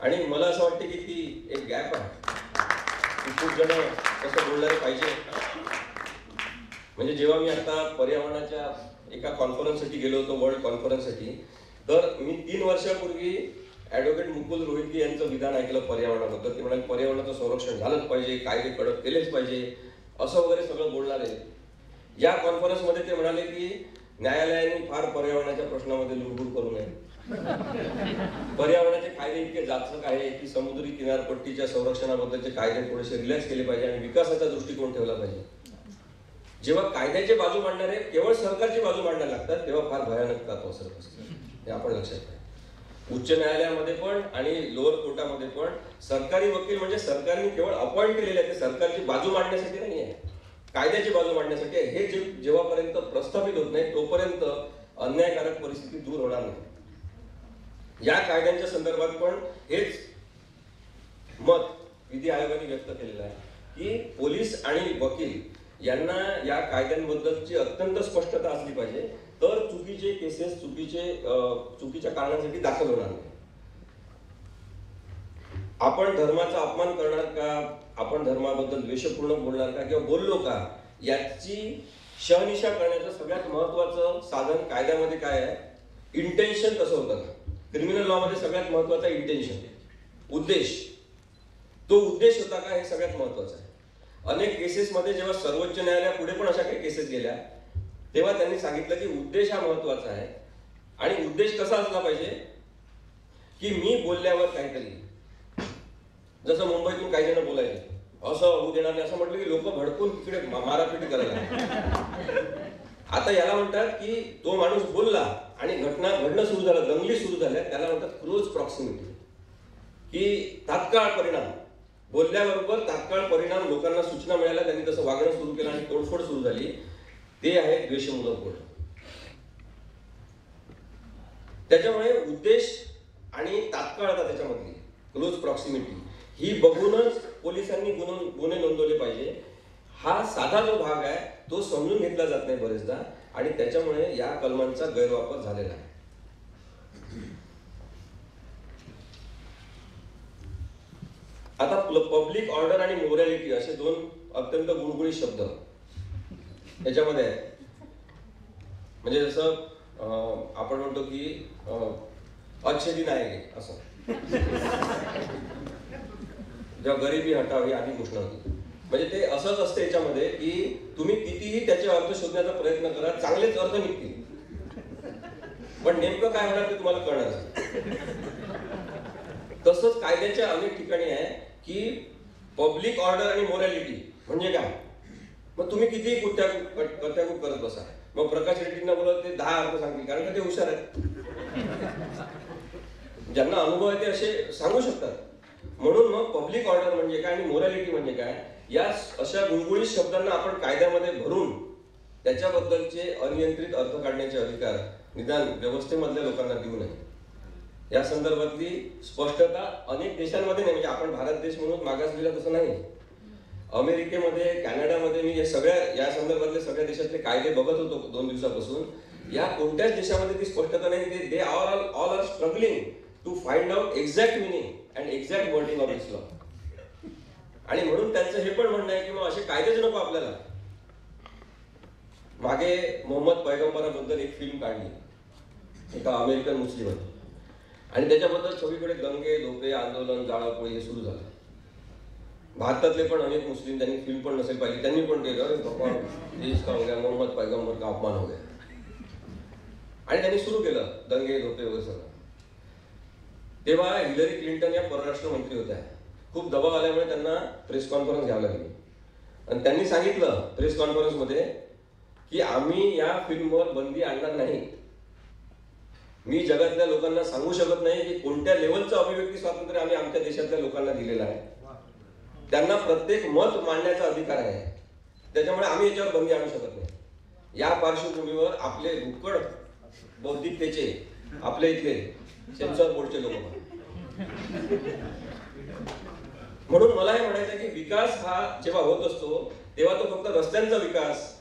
आणि मला असं वाटतं की ती एक गॅप आहे, खूप जण कसं बोलणारे पाहिजे. म्हणजे जेव्हा मी आता पर्यावरणाच्या एका कॉन्फरन्ससाठी गेलो होतो, वर्ल्ड कॉन्फरन्ससाठी, तर मी 3 वर्षापूर्वी ॲडव्होकेट मुकुल रोहितगी यांचं विधान ऐकलं पर्यावरणाबद्दल. ते म्हणाले पर्यावरणाचं संरक्षण झालंच पाहिजे, कायदे कडक केलेच पाहिजे असं वगैरे सगळं बोलणारे. या कॉन्फरन्समध्ये ते म्हणाले की न्यायालयाने फार पर्यावरणाच्या प्रश्नामध्ये लुडबुड करू नये. पर्यावरणाचे कायदे इतके जाचक आहे की समुद्री किनारपट्टीच्या संरक्षणाबद्दलचे कायदे थोडेसे रिलॅक्स केले पाहिजे आणि विकासाचा दृष्टिकोन ठेवला पाहिजे. जेव्हा कायद्याची बाजू मांडणारे केवळ सरकारची बाजू मांडायला लागतात तेव्हा फार भयानक पसरत असते, हे आपण लक्षात घ्या. उच्च न्यायालयामध्ये पण आणि लोअर कोर्टामध्ये पण सरकारी वकील म्हणजे सरकारने केवळ अपॉइंट केलेले आहे, ते सरकारची बाजू मांडण्यासाठी नाही आहे, कायद्याची बाजू मांडण्यासाठी आहे. हे जेव्हापर्यंत प्रस्थापित होत नाही तोपर्यंत अन्यायकारक परिस्थिती दूर होणार नाही. या कायद्यांच्या संदर्भात पण हेच मत विधी आयोगाने व्यक्त केलेलं आहे की पोलीस आणि वकील यांना या कायद्यांबद्दलची अत्यंत स्पष्टता असली पाहिजे, तर चुकीचे केसेस चुकीच्या कारणांसाठी दाखल होणार नाही. आपण धर्माचा अपमान करणार का, आपण धर्माबद्दल द्वेषपूर्ण बोलणार का किंवा बोललो का, याची शहनिशा करण्याचं सगळ्यात महत्वाचं साधन कायद्यामध्ये काय आहे, इंटेन्शन कसं होतं. क्रिमिनल लॉ मध्ये सगळ्यात महत्वाचा इंटेन्शन, उद्देश. तो उद्देश होता का हे सगळ्यात महत्वाचं आहे. अनेक केसेसमध्ये जेव्हा सर्वोच्च न्यायालयापुढे पण अशा काही केसेस गेल्या तेव्हा त्यांनी सांगितलं की उद्देश हा महत्वाचा आहे. आणि उद्देश कसा असला पाहिजे की मी बोलल्यावर काहीतरी, जसं मुंबईतून काही जण बोलायचे असं होऊ देणार नाही असं म्हटलं की लोक भडकून तिकडे मारापिटी करायला. आता याला म्हणतात की तो माणूस बोलला आणि घटना घडणं सुरू झालं, दंगली सुरू झाल्या, त्याला म्हणतात क्लोज प्रॉक्सिमिटी, की तात्काळ परिणाम, बोलल्याबरोबर तात्काळ परिणाम, लोकांना सूचना मिळाल्या, त्यांनी तसं वागणं सुरू केलं आणि तोडफोड सुरू झाली. ते आहे द्वेषमूलक बोलणं. त्याच्यामुळे उद्देश आणि तात्काळता त्याच्यामधली क्लोज प्रॉक्सिमिटी ही बघूनच पोलिसांनी गुन्हे नोंदवले पाहिजे. हा साधा जो भाग आहे तो समजून घेतला जात नाही बरेचदा आणि त्याच्यामुळे या कलमांचा गैरवापर झालेला आहे. आता पब्लिक ऑर्डर आणि मोरॅलिटी असे दोन अत्यंत गुणगुणित शब्द याच्यामध्ये आहेत. म्हणजे जसं आपण म्हणतो की अच्छे दिन आएंगे असं, जेव्हा गरिबी हटावी आधी घोषणा होती. म्हणजे ते असंच असतं याच्यामध्ये की तुम्ही कितीही त्याचे अर्थ शोधण्याचा प्रयत्न करा, चांगलेच अर्थ निघतील, पण नेमकं काय होणार ते तुम्हाला कळणार नाही. तसंच कायद्याच्या अनेक ठिकाणी आहे की पब्लिक ऑर्डर आणि मोरॅलिटी म्हणजे काय. मग तुम्ही कितीही कथ्याकूट करत बसा, मग प्रकाश रेड्डींना बोलत ते 10 अर्थ सांगतील, कारण का ते हुशार आहेत, ज्यांना अनुभव आहे ते असे सांगू शकतात. म्हणून मग पब्लिक ऑर्डर म्हणजे काय आणि मोरॅलिटी म्हणजे काय, या अशा गुणगुणित शब्दांना आपण कायद्यामध्ये भरून त्याच्याबद्दलचे अनियंत्रित अर्थ काढण्याचे अधिकार निदान व्यवस्थेमधल्या लोकांना देऊ नये. या संदर्भातली स्पष्टता अनेक देशांमध्ये नाही, म्हणजे आपण भारत देश म्हणून मागासलेला तसं नाही. अमेरिकेमध्ये, कॅनडामध्ये मी हे सगळ्या या संदर्भातले सगळ्या देशातले कायदे बघत होतो 2 दिवसापासून. या कोणत्याच देशामध्ये ती स्पष्टता नाही. They all are struggling to find out exact meaning and exact wording of this law. आणि म्हणून त्यांचं हे पण म्हणणं आहे की मग असे कायदेच नको आपल्याला. मागे मोहम्मद पैगंबराबद्दल एक फिल्म काढली एका अमेरिकन मुस्लिमांनी आणि त्याच्याबद्दल सगळीकडे दंगे, धोपे, आंदोलन, जाळपोळी हे सुरू झालं. भारतातले पण अनेक मुस्लिम, त्यांनी फिल्म पण नसेल पाहिली, त्यांनी पण ते देश का हो गया, मोहम्मद पैगंबर का अपमान हो गया, आणि त्यांनी सुरू केलं दंगे, धोपे वगैरे सगळं. तेव्हा हिलरी क्लिंटन या परराष्ट्र मंत्री होत्या. खूप दबाव आल्यामुळे त्यांना प्रेस कॉन्फरन्स घ्यावी लागली आणि त्यांनी सांगितलं प्रेस कॉन्फरन्समध्ये की आम्ही या फिल्मवर बंदी आणणार नाही. मी जगातल्या लोकांना सांगू शकत नाही की कोणत्या लेवलचं अभिव्यक्ती स्वातंत्र्य आम्ही आमच्या देशातल्या लोकांना दिलेलं आहे. त्यांना प्रत्येक मत मांडण्याचा अधिकार आहे, त्याच्यामुळे आम्ही याच्यावर बंदी आणू शकत नाही. या पार्श्वभूमीवर आपले भुक्कड बौद्धिकतेचे आपले इथले सेन्सॉर बोर्डचे लोक, म्हणून मला हे म्हणायचं की विकास हा जेव्हा होत असतो तेव्हा तो फक्त रस्त्यांचा विकास,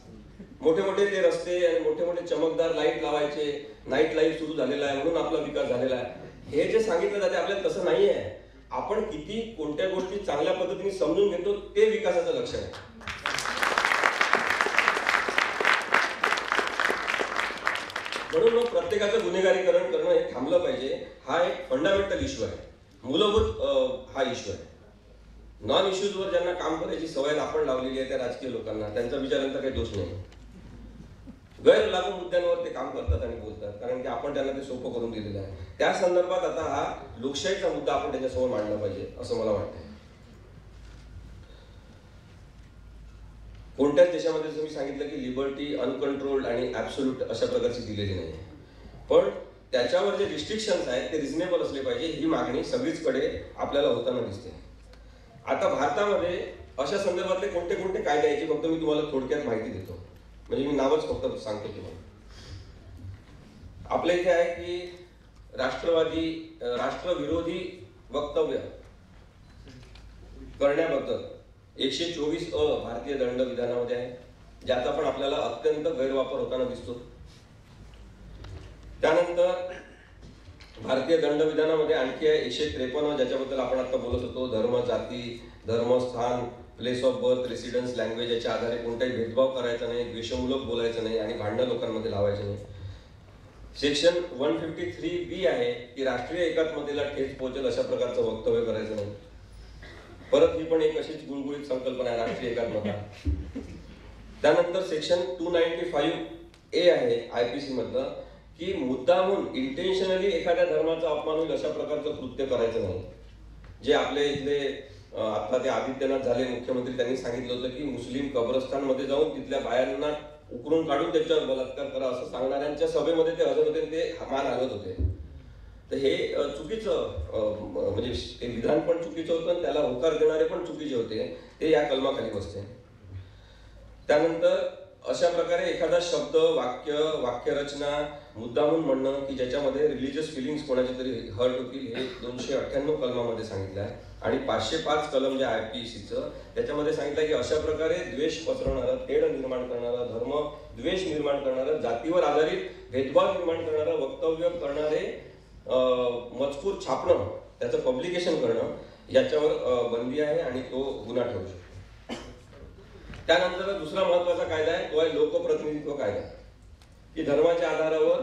मोठे मोठे ते रस्ते आणि मोठे मोठे चमकदार लाईट लावायचे, नाईट लाईफ सुरू झालेला आहे म्हणून आपला विकास झालेला आहे, हे जे सांगितलं जाते आपल्याला तसं नाही आहे. आपण किती कोणत्या गोष्टी चांगल्या पद्धतीने समजून घेतो ते विकासाचं लक्षण आहे. म्हणून मग प्रत्येकाचं गुन्हेगारीकरण करणं हे थांबलं पाहिजे. हा एक फंडामेंटल इश्यू आहे, मूलभूत हा इश्यू आहे. नॉन इश्यूजवर ज्यांना काम करायची सवय आपण लावलेली आहे त्या राजकीय लोकांना, त्यांचा विचारांचा काही दोष नाही. गैर लागू मुद्द्यांवर ते काम करतात आणि बोलतात, कारण की आपण त्यांना ते सोपं करून दिलेलं आहे. त्या संदर्भात आता हा लोकशाहीचा मुद्दा आपण त्याच्यासमोर मांडला पाहिजे असं मला वाटतं. कोणत्याच देशामध्ये जसं मी सांगितलं की लिबर्टी अनकंट्रोल्ड आणि ऍब्सोल्यूट अशा प्रकारची दिलेली नाही, पण त्याच्यावर जे रिस्ट्रिक्शन्स आहेत ते रिझनेबल असले पाहिजे, ही मागणी सगळीचकडे आपल्याला होताना दिसते. आता भारतामध्ये अशा संदर्भातले कोणते कोणते कायदे याची फक्त मी तुम्हाला थोडक्यात माहिती देतो, म्हणजे मी नावच फक्त सांगतो तुम्हाला. आपल्या इथे आहे की राष्ट्रविरोधी वक्तव्य करण्याबद्दल 124 भारतीय दंड विधानामध्ये आहे, ज्याचा पण आपल्याला अत्यंत गैरवापर होताना दिसतो. त्यानंतर भारतीय दंड विधानामध्ये आणखी आहे 153, ज्याच्याबद्दल आपण आता बोलत होतो. धर्म, जाती, धर्मस्थान, place of birth, residence, language याच्या आधारे कोणताही भेदभाव करायचा नाही, द्वेषमूलक बोलायचं नाही आणि भांडणं लोकांमध्ये लावायचं नाही. सेक्शन 153B आहे की राष्ट्रीय एकात्मतेला ठेच पोहोचेल अशा प्रकारचं वक्तव्य करायचं नाही. परत ही पण एक अशीच गुळगुळीत संकल्पना आहे राष्ट्रीय एकात्मता. त्यानंतर सेक्शन 295A आहे IPC मधलं की मुद्दामून इंटेन्शनली एखाद्या धर्माचा अपमान होईल अशा प्रकारचं कृत्य करायचं नाही. जे आपले इथले आता ते आदित्यनाथ झाले मुख्यमंत्री, त्यांनी सांगितलं होतं की मुस्लिम कब्रस्तानमध्ये जाऊन तिथल्या बायांना उकरून काढून त्याच्यावर बलात्कार करा असं सांगणाऱ्यांच्या सभेमध्ये ते हजर होते, ते मान हलत होते. तर हे चुकीचं म्हणजे ते विधान पण चुकीचं होतं आणि त्याला होकार देणारे पण चुकीचे होते, ते या कलमाखाली बसते. त्यानंतर अशा प्रकारे एखादा शब्द, वाक्यरचना मुद्दामून म्हणणं की ज्याच्यामध्ये रिलिजियस फिलिंग्स कोणाचे तरी हर्ट होतील, हे 298 कलमामध्ये सांगितलं आहे. आणि 505 कलम जे IPCचं त्याच्यामध्ये सांगितलं की अशा प्रकारे द्वेष पसरवणारं, तेढ निर्माण करणारं, धर्म द्वेष निर्माण करणारं, जातीवर आधारित भेदभाव निर्माण करणारं वक्तव्य करणारे मजकूर छापणं, त्याचं पब्लिकेशन करणं याच्यावर बंदी आहे आणि तो गुन्हा ठरू शकतो. त्यानंतर दुसरा महत्वाचा कायदा आहे, तो आहे लोकप्रतिनिधित्व कायदा, की धर्माच्या आधारावर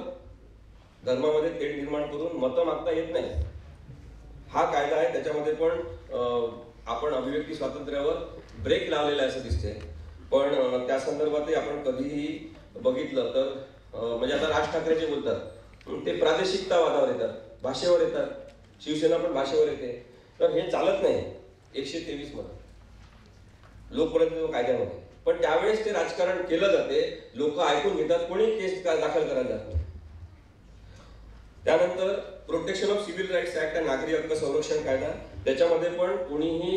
धर्मामध्ये तेढ निर्माण करून मतं मागता येत नाही, हा कायदा आहे. त्याच्यामध्ये पण आपण अभिव्यक्ती स्वातंत्र्यावर ब्रेक लावलेला असं दिसते. पण त्या संदर्भातही आपण कधीही बघितलं तर म्हणजे आता राज ठाकरे जे बोलतात ते प्रादेशिकतावादावर येतात, भाषेवर येतात, शिवसेना पण भाषेवर येते. तर हे चालत नाही 123 मध्ये लोकप्रतिनिधित्व कायद्यामध्ये. पण त्यावेळेस ते राजकारण केलं जाते, लोक ऐकून घेतात, कोणी केस दाखल करायला जात नाही. त्यानंतर protection of civil rights act, नागरी हक्क संरक्षण कायदा, त्याच्यामध्ये पण कोणीही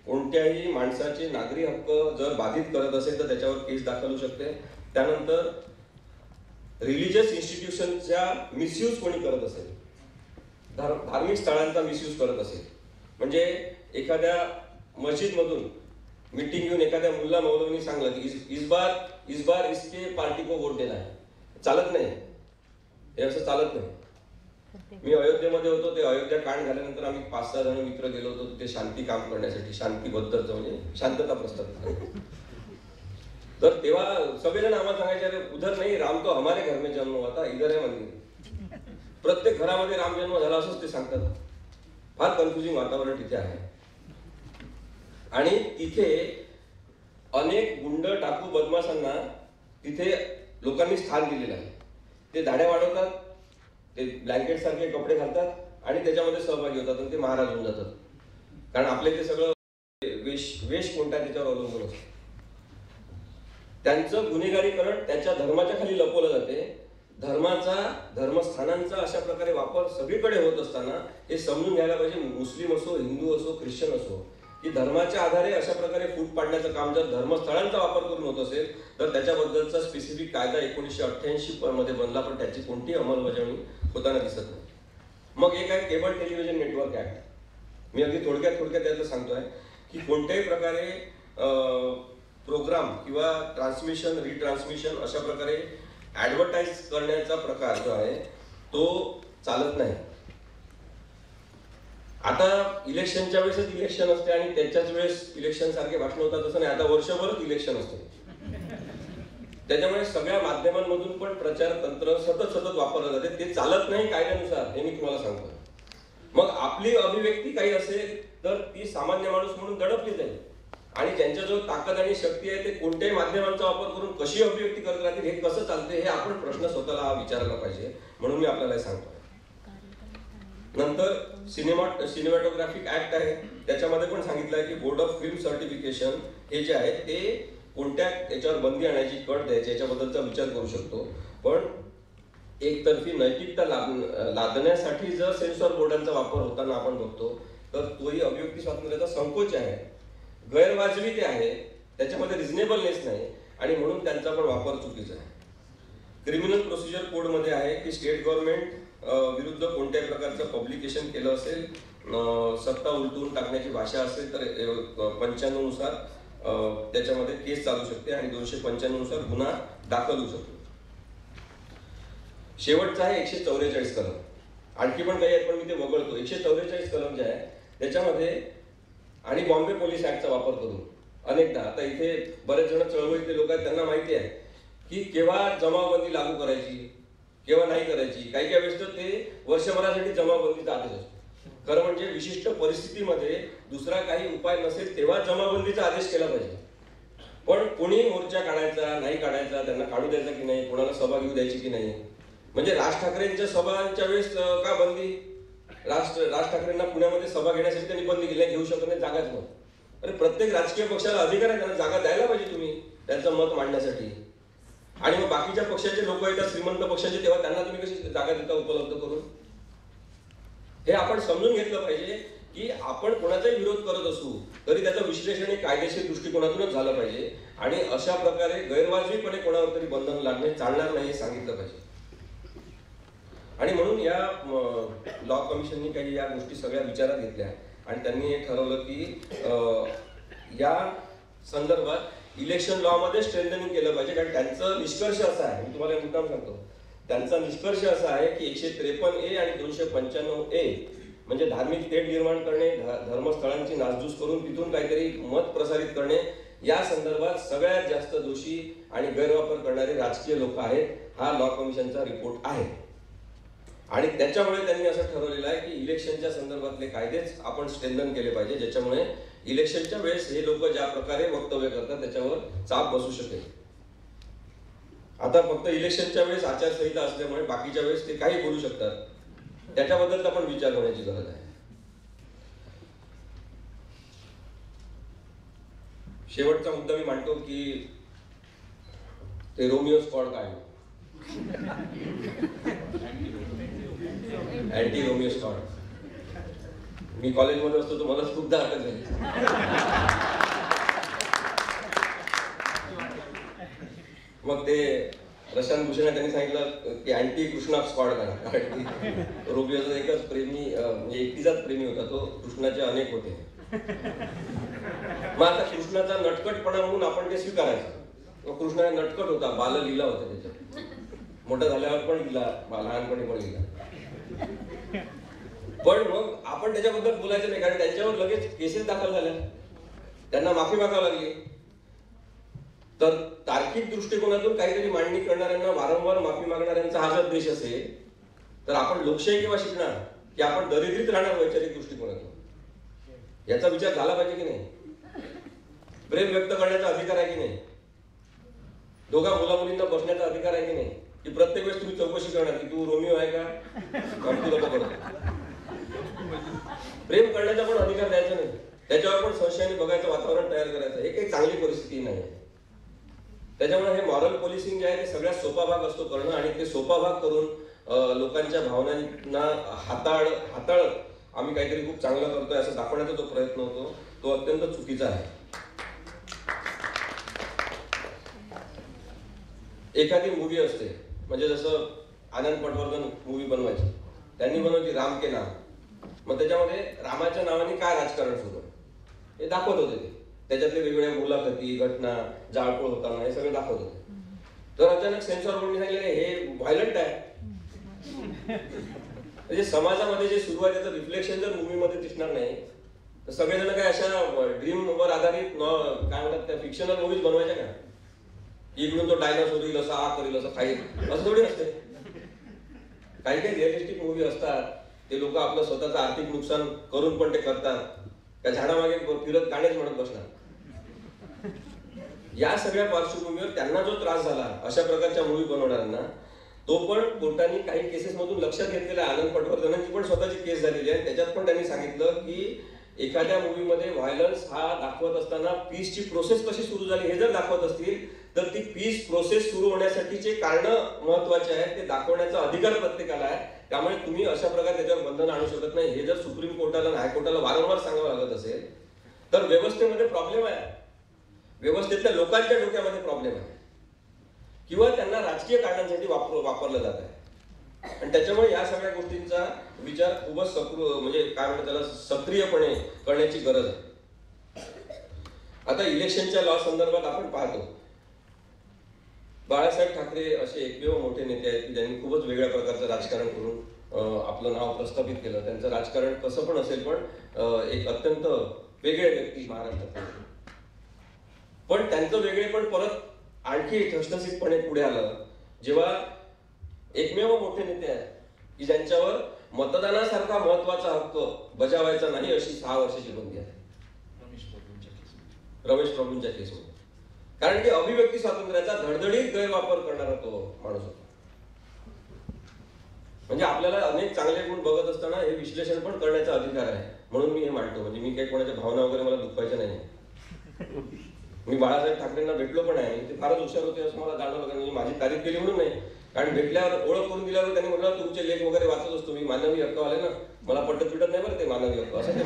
कोणत्याही माणसाचे नागरी हक्क जर बाधित करत असेल तर त्याच्यावर केस दाखल होऊ शकते. त्यानंतर रिलिजियस इन्स्टिट्यूशनचा मिसयूज कोणी करत असेल, धार्मिक स्थळांचा मिसयूज करत असेल, म्हणजे एखाद्या मस्जिदमधून मीटिंग घेऊन एखाद्या मुल्ला मौलवीनी सांगलं की इस बार इसके पार्टी को वोट देना है, चालत नाही, हे असं चालत नाही. मी अयोध्येमध्ये होतो, ते अयोध्या कांड झाल्यानंतर आम्ही 5-6 जण मित्र गेलो होतो तिथे शांती काम करण्यासाठी, शांतीबद्दलचं म्हणजे शांतता प्रस्थापित. तर तेव्हा सगळेजण आम्हाला सांगायचे अरे उधर नाही, राम तो हमारे घर में जन्म हुआ था, इधर है मंदिर. प्रत्येक घरामध्ये राम जन्म झाला असंच ते सांगतात. फार कन्फ्युजिंग वातावरण तिथे आहे. आणि तिथे अनेक गुंड, डाकू, बदमाशांना तिथे लोकांनी स्थान दिलेलं आहे. ते दाढ्या वाढवतात, ते ब्लँकेट सारखे कपडे घालतात आणि त्याच्यामध्ये सहभागी होतात आणि ते महाराज होऊन जातात. कारण आपले ते सगळं वेश कोणता त्याच्यावर अवलंबून असतं. त्यांचं गुन्हेगारीकरण त्याच्या धर्माच्या खाली लपवलं जाते. धर्मस्थानांचा अशा प्रकारे वापर सगळीकडे होत असताना हे समजून घ्यायला पाहिजे, मुस्लिम असो, हिंदू असो, ख्रिश्चन असो, की धर्माच्या आधारे अशा प्रकारे फूट पाडण्याचं काम जर धर्मस्थळांचा वापर करून होत असेल तर त्याच्याबद्दलचा स्पेसिफिक कायदा 1988 मध्ये बनला, पण त्याची कोणतीही अंमलबजावणी होताना दिसत नाही. मग एक आहे केबल टेलिव्हिजन नेटवर्क ऍक्ट. मी अगदी थोडक्यात त्यातलं सांगतोय की कोणत्याही प्रकारे प्रोग्राम किंवा ट्रान्समिशन, रिट्रान्समिशन अशा प्रकारे ऍडव्हर्टाईज करण्याचा प्रकार जो आहे तो चालत नाही. आता इलेक्शनच्या वेळेसच इलेक्शन असते आणि त्याच्याच वेळेस इलेक्शन सारखे भाषण होतात असं नाही, आता वर्षभरच इलेक्शन असते. त्याच्यामुळे सगळ्या माध्यमांमधून पण प्रचार तंत्र सतत वापरलं जाते, ते चालत नाही कायद्यानुसार, हे मी तुम्हाला सांगतो. मग आपली अभिव्यक्ती काही असेल तर ती सामान्य माणूस म्हणून दडपली जाईल आणि ज्यांच्याजवळ ताकद आणि शक्ती आहे ते कोणत्याही माध्यमांचा वापर करून कशी अभिव्यक्ती करत राहतील, हे कसं चालते, हे आपण प्रश्न स्वतःला विचारायला पाहिजे. म्हणून मी आपल्याला सांगतो. नंतर सिनेमॅटोग्राफिक ऍक्ट आहे, त्याच्यामध्ये पण सांगितलं आहे की बोर्ड ऑफ फिल्म सर्टिफिकेशन हे जे आहे ते कोणत्या याच्यावर बंदी आणायची, कट द्यायची याच्याबद्दलचा विचार करू शकतो. पण एकतर्फी नैतिकता लादण्यासाठी जर सेन्सॉर बोर्डांचा वापर होताना आपण बघतो तर तोही अभिव्यक्ती स्वातंत्र्याचा संकोच आहे, गैरवाजवी ते आहे, त्याच्यामध्ये रिझनेबलनेस नाही आणि म्हणून त्यांचा पण वापर चुकीचा आहे. क्रिमिनल प्रोसिजर कोडमध्ये आहे की स्टेट गव्हर्नमेंट विरुद्ध कोणत्याही प्रकारचं पब्लिकेशन केलं असेल, सत्ता उलटून टाकण्याची भाषा असेल तर 95 नुसार त्याच्यामध्ये केस चालू शकते आणि 295 नुसार गुन्हा दाखल होऊ शकतो. शेवटचा आहे 144 कलम. आणखी पण काही आहेत पण मी ते वगळतो. 144 कलम जे आहे त्याच्यामध्ये आणि बॉम्बे पोलीस ऍक्टचा वापर करून अनेकदा, आता इथे बरेच जण चळवळीतले लोक आहेत त्यांना माहिती आहे की केव्हा जमावबंदी लागू करायची, केव्हा नाही करायची. काही वेळेस तर ते वर्षभरासाठी जमावबंदीचा आदेश असतो. खरं म्हणजे विशिष्ट परिस्थितीमध्ये दुसरा काही उपाय नसेल तेव्हा जमावबंदीचा आदेश केला पाहिजे. पण कोणी मोर्चा काढायचा नाही काढायचा, त्यांना काढू द्यायचा की नाही, कोणाला सभा घेऊ द्यायची की नाही. म्हणजे राज ठाकरेंच्या सभांच्या वेळेस का बंदी, राज ठाकरेंना पुण्यामध्ये सभा घेण्यासाठी त्यांनी बंदी केली, घेऊ शकत नाही, जागाच नाही. अरे प्रत्येक राजकीय पक्षाला अधिकार आहे, त्यांना जागा द्यायला पाहिजे तुम्ही त्यांचं मत मांडण्यासाठी. आणि मग बाकीच्या पक्षाचे लोक येतात श्रीमंत पक्षाचे, तेव्हा त्यांना तुम्ही कशी जागा देता उपलब्ध करून? हे आपण समजून घेतलं पाहिजे की आपण कोणाचाही विरोध करत असू तरी त्याचं विश्लेषण हे कायदेशीर दृष्टिकोनातूनच झालं पाहिजे आणि अशा प्रकारे गैरवाजवीपणे कोणावर तरी बंधन लादणे चालणार नाही हे सांगितलं पाहिजे. आणि म्हणून या लॉ कमिशननी काही या गोष्टी सगळ्या विचारात घेतल्या आणि त्यांनी हे ठरवलं की या संदर्भात इलेक्शन लॉ मध्ये स्ट्रेंथनिंग केलं पाहिजे. कारण त्यांचा निष्कर्ष असा आहे, मी तुम्हाला मुद्दाम सांगतो, त्यांचा निष्कर्ष असा आहे की 153A आणि 295A म्हणजे धार्मिक तेढ निर्माण करणे, धर्मस्थळांची नासधूस करून तिथून काहीतरी मत प्रसारित करणे, या संदर्भात सगळ्यात जास्त दोषी आणि गैरवापर करणारे राजकीय लोक आहेत. हा लॉ कमिशनचा रिपोर्ट आहे आणि त्याच्यामुळे त्यांनी असं ठरवलेलं आहे की इलेक्शनच्या संदर्भातले कायदेच आपण स्ट्रेंथन केले पाहिजे, ज्याच्यामुळे इलेक्शनच्या वेळेस हे लोक ज्या प्रकारे वक्तव्य करतात त्याच्यावर चाप बसू शकेल. आता फक्त इलेक्शनच्या वेळेस आचारसंहिता असल्यामुळे बाकीच्या वेळेस ते काही बोलू शकतात, त्याच्याबद्दल पण विचार करण्याची गरज आहे. शेवटचा मुद्दा मी मांडतो की ते रोमिओ स्क्वॉड काढलं, अँटी रोमिओ स्क्वॉड. मी कॉलेजमध्ये असतो तर मला खूपदा अटक झाली. मग ते प्रशांत भूषण त्यांनी सांगितलं की अँटी कृष्णा स्क्वॉड करा, कारण की रोमिओचा एकच प्रेमी म्हणजे एकटीचाच प्रेमी होता, तो कृष्णाचे अनेक होते. मग आता कृष्णाचा नटखटपणा म्हणून आपण ते स्वीकारायचं. कृष्णा नटखट होता, बाल लिहिला होता त्याच्यात, मोठा झाल्यावर पण लिहिला, लहानपणी पण लिहिला. पण मग आपण त्याच्याबद्दल बोलायचं नाही, कारण त्यांच्यावर लगेच केसेस दाखल झाल्या, त्यांना माफी मागावी लागली. तर तार्किक दृष्टिकोनातून काहीतरी मांडणी करणाऱ्यांना वारंवार माफी मागणाऱ्यांचा हा जर देश असेल तर आपण लोकशाही केव्हा शिकणार की आपण दरिद्रीत राहणार वैचारिक दृष्टिकोनातून? याचा विचार झाला पाहिजे की नाही? प्रेम व्यक्त करण्याचा अधिकार आहे की नाही? दोघा मुला मुलींना बसण्याचा अधिकार आहे की नाही? की प्रत्येक वेळेस तुम्ही चौकशी करणार की तू रोमिओ आहे का तुला पकडतो? प्रेम करण्याचा पण अधिकार द्यायचा नाही, त्याच्यावर पण संशयाने बघायचं वातावरण तयार करायचं. हे काही चांगली परिस्थिती नाही. त्याच्यामुळे हे मॉरल पोलिसिंग जे आहे ते सगळ्यात सोपा भाग असतो करणं, आणि ते सोपा भाग करून लोकांच्या भावनांना हाताळत आम्ही काहीतरी खूप चांगलं करतोय असं दाखवण्याचा जो प्रयत्न होतो तो अत्यंत चुकीचा आहे. एखादी मूवी असते, म्हणजे जसं आनंद पटवर्धन मूवी बनवायची, त्यांनी बनवली राम के नाम. मग त्याच्यामध्ये रामाच्या नावाने काय राजकारण सुरू हे दाखवत होते ते, त्याच्यातले वेगवेगळ्या मुलाखती, घटना, जाळपोळ होताना हे सगळं दाखवत होते. तर अचानक सेन्सॉर बोर्डने सांगितले हे व्हायलंट आहे. म्हणजे समाजामध्ये जे सुरू आहे त्याचं रिफ्लेक्शन जर मूवीमध्ये दिसणार नाही तर सगळेजण काय अशा ड्रीम वर आधारित काय म्हणतात त्या फिक्शनल मूवीज बनवायच्या का? इकडून तो डायनासोर येईल असा, आ करेल असं, काही असं थोडी असते. काही काही रिअलिस्टिक मूवी असतात, ते लोक आपलं स्वतःचं आर्थिक नुकसान करून पण ते करतात, त्या झाडामागे फिरत गाणेच म्हणत बसणार. या सगळ्या पार्श्वभूमीवर त्यांना जो त्रास झाला अशा प्रकारच्या मूवी बनवणाऱ्यांना, तो पण कोर्टाने काही केसेस मधून लक्षात घेतलेला. आनंद पटवर्धनांची पण स्वतःची केस झालेली आहे, त्याच्यात पण त्यांनी सांगितलं की एखाद्या मूवीमध्ये व्हायलन्स हा दाखवत असताना पीसची प्रोसेस कशी सुरू झाली हे जर दाखवत असतील तर ती पीस प्रोसेस सुरू होण्यासाठीचे कारण महत्वाचे आहेत, ते दाखवण्याचा अधिकार प्रत्येकाला आहे. त्यामुळे तुम्ही अशा प्रकारे त्याच्यावर बंधन आणू शकत नाही. हे जर सुप्रीम कोर्टाला आणि हायकोर्टाला वारंवार सांगावं लागत असेल तर व्यवस्थेमध्ये प्रॉब्लेम आहे, व्यवस्थेतल्या लोकांच्या डोक्यामध्ये प्रॉब्लेम आहे, किंवा त्यांना राजकीय कारणांसाठी वापरलं जात आहे. आणि त्याच्यामुळे या सगळ्या गोष्टींचा विचार खूपच म्हणजे काय म्हणतात त्याला सक्रियपणे करण्याची गरज आहे. आता इलेक्शनच्या लॉ संदर्भात आपण पाहतो, बाळासाहेब ठाकरे असे एकमेव मोठे नेते आहेत की ज्यांनी खूपच वेगळ्या प्रकारचं राजकारण करून आपलं नाव प्रस्थापित केलं. त्यांचं राजकारण कसं पण असेल पण एक अत्यंत वेगळे व्यक्ती महाराष्ट्रात. पण त्यांचं वेगळेपण परत आणखी ठसठसीतपणे पुढे आलं जेव्हा एकमेव मोठे नेते आहेत की ज्यांच्यावर मतदानासारखा महत्वाचा हक्क बजावायचा नाही अशी 6 वर्षाची बंदी आहे, रमेश प्रभूंच्या केसमध्ये. कारण की अभिव्यक्ती स्वातंत्र्याचा धडधडीत गैरवापर करणारा तो माणूस होता. म्हणजे आपल्याला अनेक चांगले गुण बघत असताना हे विश्लेषण पण करण्याचा अधिकार आहे, म्हणून मी हे मांडतो. म्हणजे मी काही कोणाच्या भावना वगैरे मला दुखवायच्या नाही. मी बाळासाहेब ठाकरेंना भेटलो पण आहे, ते फारच हुशार होते असं मला जाणवलं. कारण मी माझी तारीफ केली म्हणून नाही, कारण भेटल्यावर ओळख करून दिल्यावर त्यांनी म्हटलं तुमचे लेख वगैरे वाचत असतो मी, मानवी हक्कवाले ना, मला पटत पिटत नाही बरं ते मानवी हक्क असं ते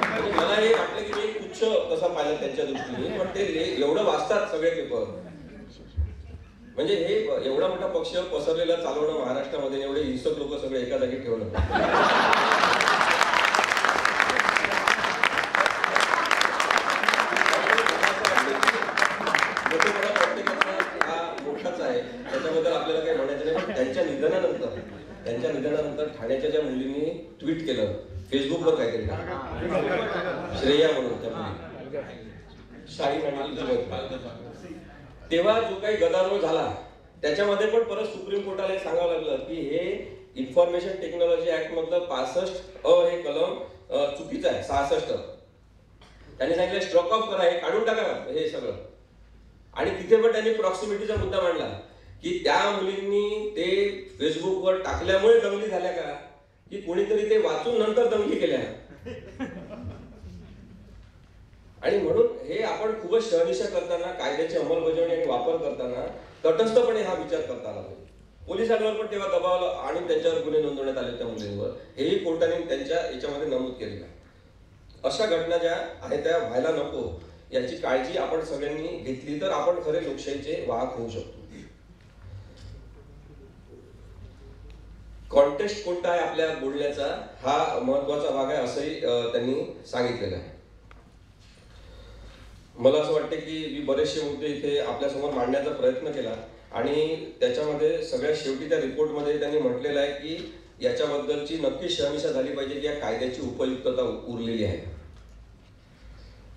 म्हणजे मला हे वाटलं की मी उच्च कसा पाहिलं त्यांच्या दृष्टीने, पण ते एवढं वाचतात सगळे पेपर. म्हणजे हे एवढा मोठा पक्ष पसरलेला चालवणं महाराष्ट्रामध्ये, एवढे हिंसक लोक सगळे एका जागी ठेवणं, त्याच्याबद्दल आपल्याला काही म्हणायचं नाही. पण त्यांच्या निधनानंतर ठाण्याच्या ज्या मुलींनी ट्विट केलं फेसबुकवर काहीतरी, श्रेया म्हणून त्या मुली, शाहीन आणि तेव्हा जो काही गदारोळ झाला त्याच्यामध्ये पण परत सुप्रीम कोर्टाला हे सांगावं लागलं की हे इन्फॉर्मेशन टेक्नॉलॉजी ऍक्ट मधलं 65 हे कलम चुकीचं आहे. 66 त्यांनी सांगितलं स्ट्रॉक ऑफ करा, हे काढून टाका हे सगळं. आणि तिथे पण त्यांनी प्रॉक्सिमिटीचा मुद्दा मांडला की त्या मुलींनी ते फेसबुकवर टाकल्यामुळे दंगली झाल्या का, की कोणीतरी ते वाचून नंतर दंगली केल्या. आणि म्हणून हे आपण खूपच शहनिशा करताना, कायद्याची अंमलबजावणी आणि वापर करताना तटस्थपणे हा विचार करता आला पाहिजे. पोलिसांवर पण तेव्हा दबाव आणि त्यांच्यावर गुन्हे नोंदवण्यात आले त्या मुलींवर, हेही कोर्टाने त्यांच्या याच्यामध्ये नमूद केलेलं आहे. अशा घटना ज्या आहेत त्या व्हायला नको याची काळजी आपण सगळ्यांनी घेतली तर आपण खरे लोकशाहीचे वाहक होऊ शकतो. कॉन्टेक्स्ट कोणता आहे आपल्या बोलण्याचा हा महत्वाचा भाग आहे असंही त्यांनी सांगितलेलं आहे. मला असं वाटतं की मी बरेचसे मुद्दे इथे आपल्यासमोर मांडण्याचा प्रयत्न केला आणि त्याच्यामध्ये सगळ्यात शेवटी त्या रिपोर्टमध्ये त्यांनी म्हटलेलं आहे की याच्याबद्दलची नक्की शहनिशा झाली पाहिजे की या कायद्याची उपयुक्तता उरलेली आहे.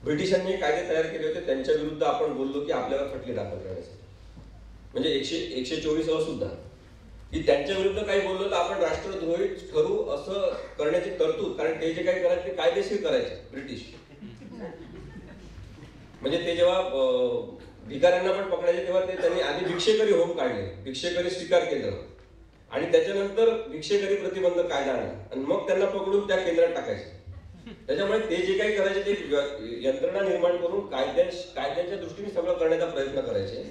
ब्रिटिशांनी कायदे तयार केले होते, त्यांच्या विरुद्ध आपण बोललो की आपल्याला खटले दाखल करण्यासाठी, म्हणजे 124 सुद्धा की त्यांच्या विरुद्ध काही बोललो तर आपण राष्ट्रद्रोही ठरू असं करण्याची तरतूद, कारण ते जे काही करायचे ते कायदेशीर करायचे ब्रिटिश. म्हणजे ते जेव्हा भिकाऱ्यांना पण पकडायचे तेव्हा ते त्यांनी आधी भिक्षेकरी होम काढले, भिक्षेकरी स्वीकार केंद्र, आणि त्याच्यानंतर भिक्षेकरी प्रतिबंध कायदा आणला आणि मग त्यांना पकडून त्या केंद्रात टाकायचे. त्याच्यामुळे ते जे काही करायचे ते यंत्रणा निर्माण करून कायद्याच्या दृष्टीने सगळं करण्याचा प्रयत्न करायचे.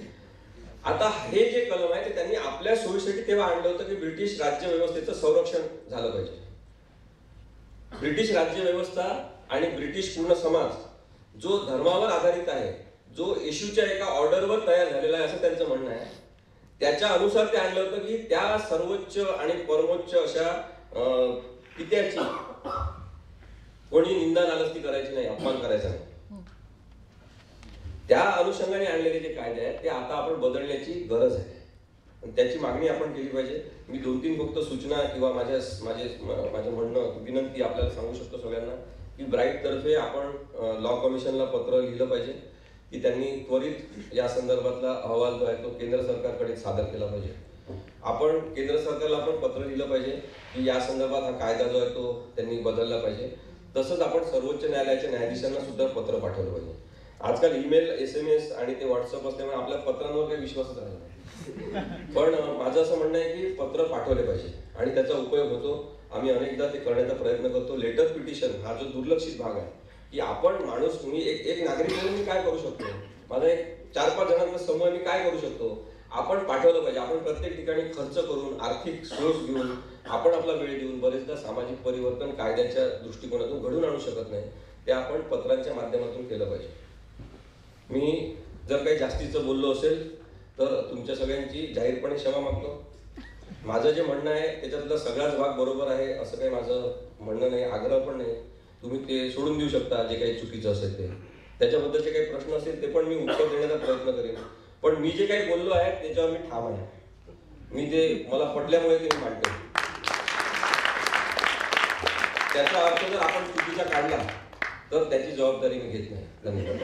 आता हे जे कलम आहे ते त्यांनी आपल्या सोयीसाठी तेव्हा आणलं होतं की ब्रिटिश राज्य व्यवस्थेचं संरक्षण झालं पाहिजे. ब्रिटिश राज्य व्यवस्था आणि ब्रिटिश पूर्ण समाज जो धर्मावर आधारित आहे, जो येशूच्या एका ऑर्डरवर तयार झालेला आहे असं त्यांचं म्हणणं आहे, त्याच्या अनुसार ते आणलं होतं की त्या सर्वोच्च आणि परमोच्च अशा पित्याची कोणी निंदा नालस्ती करायची नाही, अपमान करायचा नाही. त्या अनुषंगाने आणलेले जे कायदे आहेत ते आता आपण बदलण्याची गरज आहे आणि त्याची मागणी आपण केली पाहिजे. मी 2-3 फक्त सूचना किंवा माझं म्हणणं विनंती आपल्याला सांगू शकतो सगळ्यांना की ब्राईट तर्फे आपण लॉ कमिशनला पत्र लिहिलं पाहिजे की त्यांनी त्वरित या संदर्भातला अहवाल जो आहे तो केंद्र सरकारकडे सादर केला पाहिजे. आपण केंद्र सरकारला आपण पत्र लिहिलं पाहिजे की या संदर्भात हा कायदा जो आहे तो त्यांनी बदलला पाहिजे. तसंच आपण सर्वोच्च न्यायालयाच्या न्यायाधीशांना सुद्धा पत्र पाठवलं पाहिजे. आजकाल ईमेल, SMS आणि ते व्हॉट्सअप असल्यामुळे आपल्या पत्रांवर काही विश्वासच राहिला नाही. पण माझं असं म्हणणं आहे की पत्र पाठवले पाहिजे आणि त्याचा उपयोग होतो. आम्ही अनेकदा ते करण्याचा प्रयत्न करतो. लेटर पिटिशन हा जो दुर्लक्षित भाग आहे की आपण माणूस, मी एक नागरिक म्हणून मी काय करू शकतो, माझा एक 4-5 जणांचा समूह मी काय करू शकतो, आपण पाठवलं पाहिजे. आपण प्रत्येक ठिकाणी खर्च करून, आर्थिक सोर्स घेऊन, आपण आपला वेळ देऊन बरेचदा सामाजिक परिवर्तन कायद्याच्या दृष्टिकोनातून घडून आणू शकत नाही. ते आपण पत्रांच्या माध्यमातून केलं पाहिजे. मी जर काही जास्तीचं बोललो असेल तर तुमच्या सगळ्यांची जाहीरपणे क्षमा मागतो. माझं जे म्हणणं आहे त्याच्यातला सगळाच भाग बरोबर आहे असं काही माझं म्हणणं नाही, आग्रह पण नाही. तुम्ही ते सोडून देऊ शकता जे काही चुकीचं असेल ते. त्याच्याबद्दलचे काही प्रश्न असेल ते पण मी उत्तर देण्याचा प्रयत्न करेन. पण मी जे काही बोललो आहे त्याच्यावर मी ठाम आहे. मी ते मला पटल्यामुळे ते मी मांडतो. त्याचा अर्थ जर आपण चुकीचा काढला तर त्याची जबाबदारी मी घेत नाही. धन्यवाद.